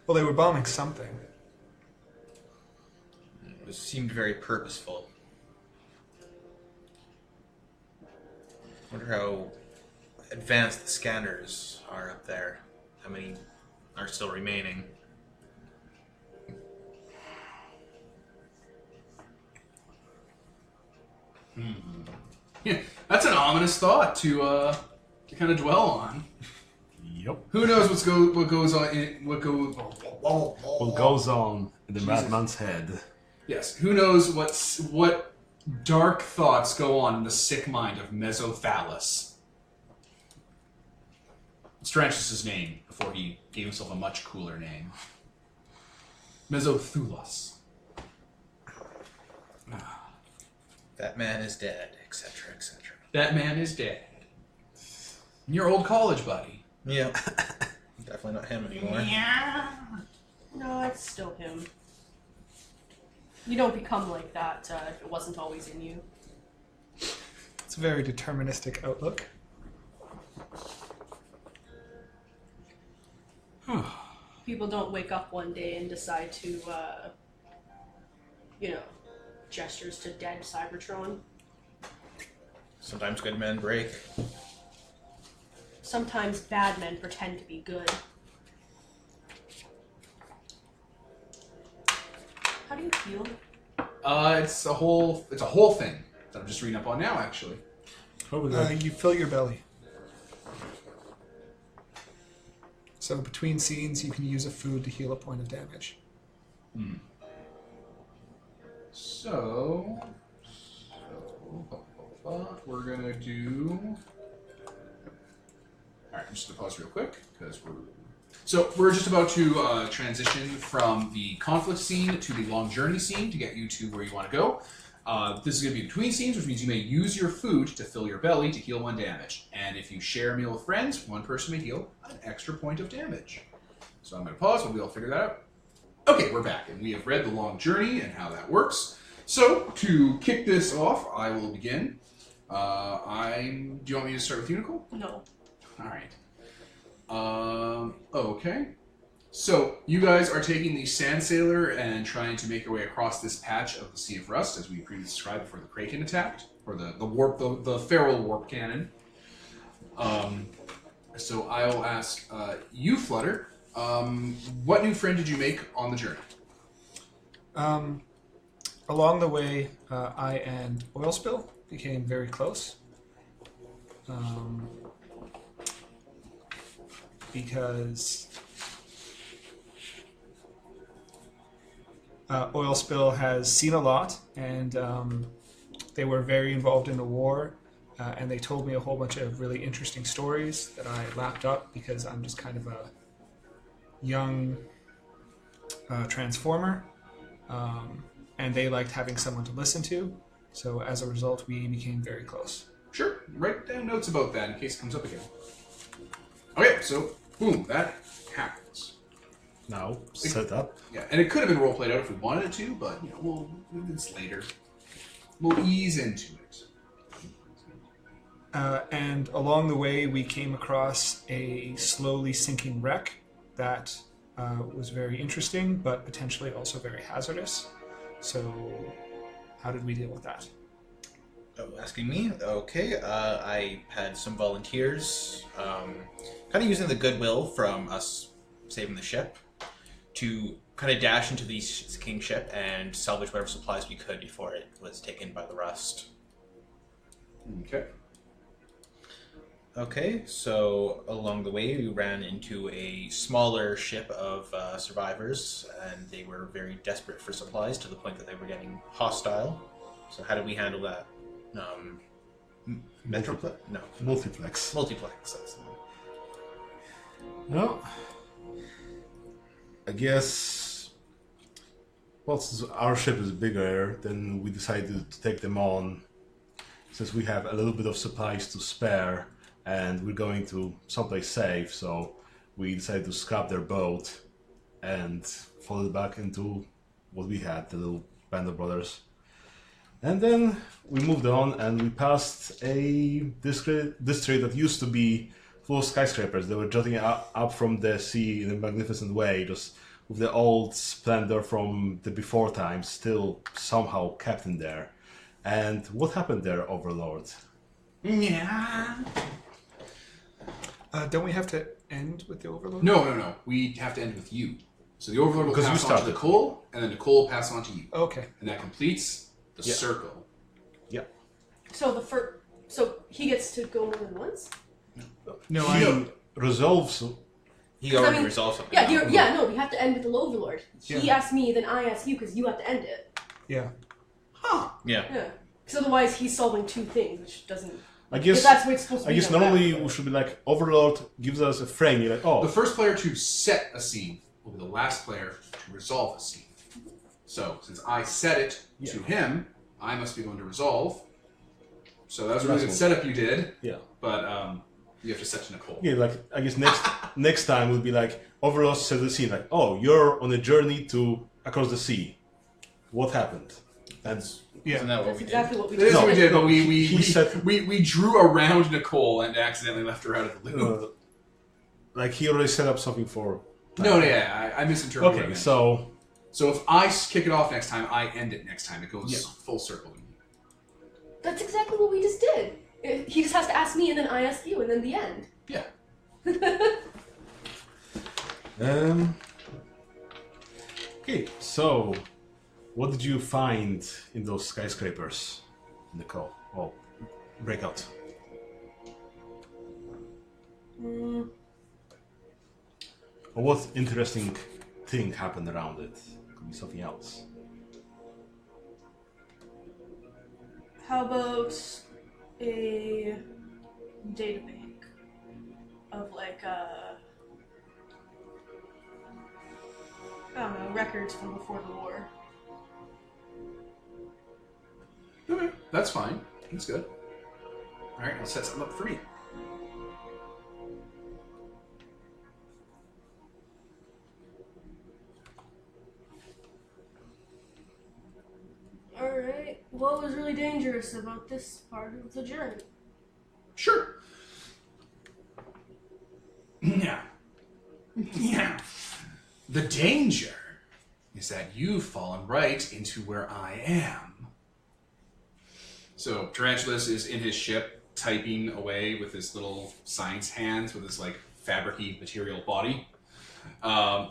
Well, they were bombing something. It seemed very purposeful. Wonder how advanced the scanners are up there. How many are still remaining? Yeah, that's an ominous thought to kind of dwell on. Yep. Who knows what goes on What goes on in the madman's head? Yes, who knows what dark thoughts go on in the sick mind of Mesophallus. It's Tranchus' name before he gave himself a much cooler name. Mesothulos. That man is dead, etc., etc. That man is dead. Your old college buddy. Yeah. Definitely not him anymore. Yeah. No, it's still him. You don't become like that if it wasn't always in you. It's a very deterministic outlook. People don't wake up one day and decide to, gestures to dead Cybertron. Sometimes good men break. Sometimes bad men pretend to be good. How do you feel? It's a whole thing that I'm just reading up on now, actually. You fill your belly. So between scenes, you can use a food to heal a point of damage. So we're gonna do. All right, I'm just gonna pause real quick because we're just about to transition from the conflict scene to the long journey scene to get you to where you want to go. This is going to be between scenes, which means you may use your food to fill your belly to heal 1 damage. And if you share a meal with friends, 1 person may heal an extra point of damage. So I'm going to pause, and we'll figure that out. Okay, we're back, and we have read The Long Journey and how that works. So, to kick this off, I will begin. Do you want me to start with you, Nicole? No. Alright. Okay. So, you guys are taking the Sand Sailor and trying to make your way across this patch of the Sea of Rust, as we previously described before the Kraken attacked, or the feral warp cannon. So I will ask you, Flutter, what new friend did you make on the journey? Along the way, I and Oil Spill became very close. Because Oil Spill has seen a lot, and they were very involved in the war, and they told me a whole bunch of really interesting stories that I lapped up because I'm just kind of a young transformer, and they liked having someone to listen to, so as a result we became very close. Sure, write down notes about that in case it comes up again. Okay, so, boom, that happens. Now, set up. Yeah, and it could have been role played out if we wanted it to, but you know, it's later. We'll ease into it. And along the way, we came across a slowly sinking wreck that was very interesting, but potentially also very hazardous. So, how did we deal with that? Oh, asking me? Okay. I had some volunteers, kind of using the goodwill from us saving the ship, to kind of dash into the sinking ship and salvage whatever supplies we could before it was taken by the rust. Okay. Okay, so along the way we ran into a smaller ship of survivors, and they were very desperate for supplies to the point that they were getting hostile. So how did we handle that? Metroplex? No. Multiplex. Multiplex, that's the one. Well, I guess, well, since our ship is bigger, then we decided to take them on, since we have a little bit of supplies to spare, and we're going to someplace safe, so we decided to scrap their boat and fall it back into what we had, the little band of brothers. And then we moved on, and we passed a district that used to be full of skyscrapers. They were jutting up from the sea in a magnificent way, just with the old splendor from the before times still somehow kept in there. And what happened there, Overlord? Yeah. Don't we have to end with the Overlord? No. We have to end with you. So the Overlord will Because you pass on to started. Nicole, and then Nicole will pass on to you. Okay. And that completes the Yeah. circle. Yeah. So so he gets to go more than once? No, He resolves. He already I mean, resolved something. Yeah, no, we have to end with the Overlord. He Yeah. asked me, then I ask you, because you have to end it. yeah. Huh. Yeah. Yeah. Because otherwise he's solving 2 things, which doesn't... I If guess. that's what it's supposed to I be. guess then normally whatever. we should be like, Overlord gives us a frame. You're like, oh, The first player to set a scene will be the last player to resolve a scene. So, since I set it to him, I must be the one to resolve. So that was a really good That's setup you did, yeah. but you have to set to Nicole. Yeah, like I guess next time would be like Overlord says the scene like, oh, you're on a journey across the sea. What happened? That's Isn't that what That's we did? exactly what we That is did. what we did, but He said- we drew around Nicole and accidentally left her out of the loop. like he already set up something for. No, yeah, I misinterpreted. what I Okay, meant. so if I kick it off next time, I end it next time. It goes Yeah. full circle. That's exactly what we just did. He just has to ask me, and then I ask you, and then the end. Yeah. Okay, so what did you find in those skyscrapers, Nicole? Oh, breakout. Or what interesting thing happened around it? Could be something else. How about a data bank of like I don't know, records from before the war. That's fine. That's good. All right, I'll set something up for me. Alright. What was really dangerous about this part of the journey? Sure. Yeah. The danger is that you've fallen right into where I am. So Tarantulas is in his ship, typing away with his little science hands, with his like fabric-y material body.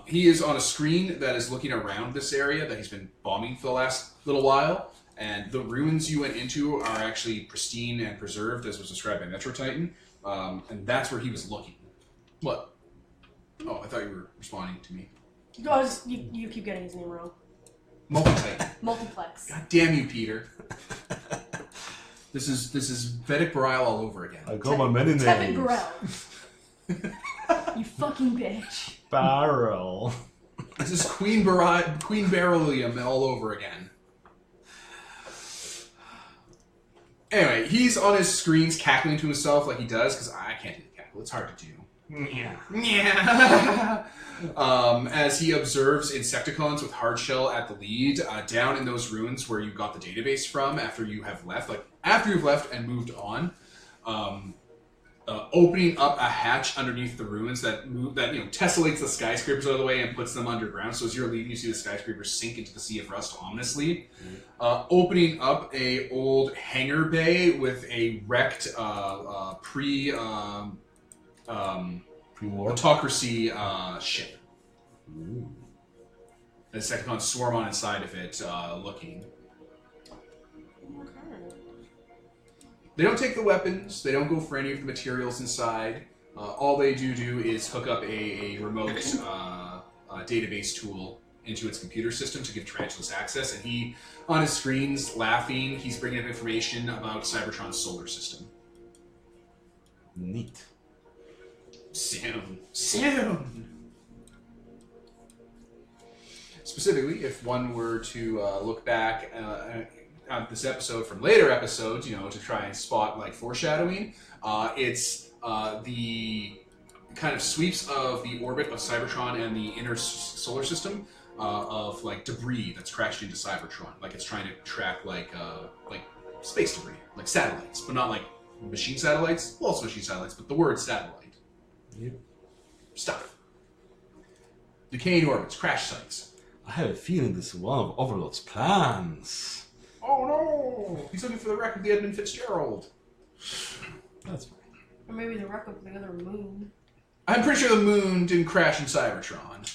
He is on a screen that is looking around this area that he's been bombing for the last little while, and the ruins you went into are actually pristine and preserved, as was described by Metro Titan, and that's where he was looking. What? Oh, I thought you were responding to me. Oh, you keep getting his name wrong. Multi-Titan. Multiplex. God damn you, Peter. This is Vedic Barile all over again. I go by many names. Tevin Burrell. You fucking bitch. Barrel. This is Queen Beryllium all over again. Anyway, he's on his screens cackling to himself like he does, because I can't do the cackle. It's hard to do. Yeah. As he observes Insecticons with Hardshell at the lead, down in those ruins where you got the database from after you have left, like after you've left and moved on, opening up a hatch underneath the ruins that tessellates the skyscrapers out of the way and puts them underground. So as you're leaving, you see the skyscrapers sink into the sea of rust ominously. Opening up a old hangar bay with a wrecked Pre-war? autocracy ship. Ooh. The Insecticons swarm on inside of it, looking. They don't take the weapons. They don't go for any of the materials inside. All they do is hook up a remote database tool into its computer system to give Tarantulas access. And he, on his screens, laughing, he's bringing up information about Cybertron's solar system. Neat. Soon. Specifically, if one were to look back at this episode from later episodes, to try and spot like foreshadowing, it's the kind of sweeps of the orbit of Cybertron and the inner solar system of like debris that's crashed into Cybertron. Like it's trying to track like space debris, like satellites, but not like machine satellites. Well, also machine satellites, but the word satellite. Yep. Stuff. Decaying orbits, crash sites. I have a feeling this is one of Overlord's plans. Oh no! He's looking for the wreck of the Edmund Fitzgerald. That's fine. Or maybe the wreck of the other moon. I'm pretty sure the moon didn't crash in Cybertron.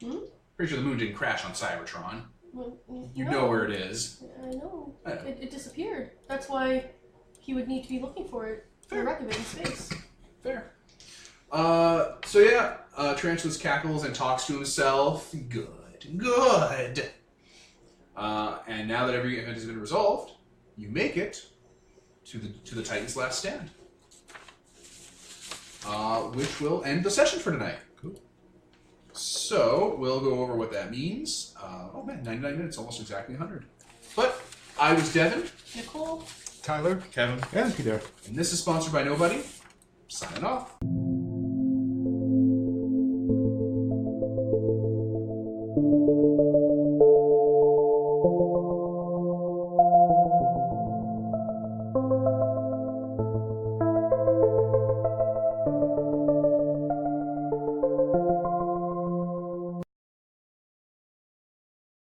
Hmm? Pretty sure the moon didn't crash on Cybertron. Well, You no. know where it is. I know. I know. It disappeared. That's why he would need to be looking for it. For the wreck of it in space. Fair. Tarantulas cackles and talks to himself. Good. And now that every event has been resolved, you make it to the Titan's last stand. Which will end the session for tonight. Cool. So, we'll go over what that means. 99 minutes, almost exactly 100. But, I was Devin. Nicole? Tyler? Kevin. And Peter. And this is sponsored by Nobody. Signing off.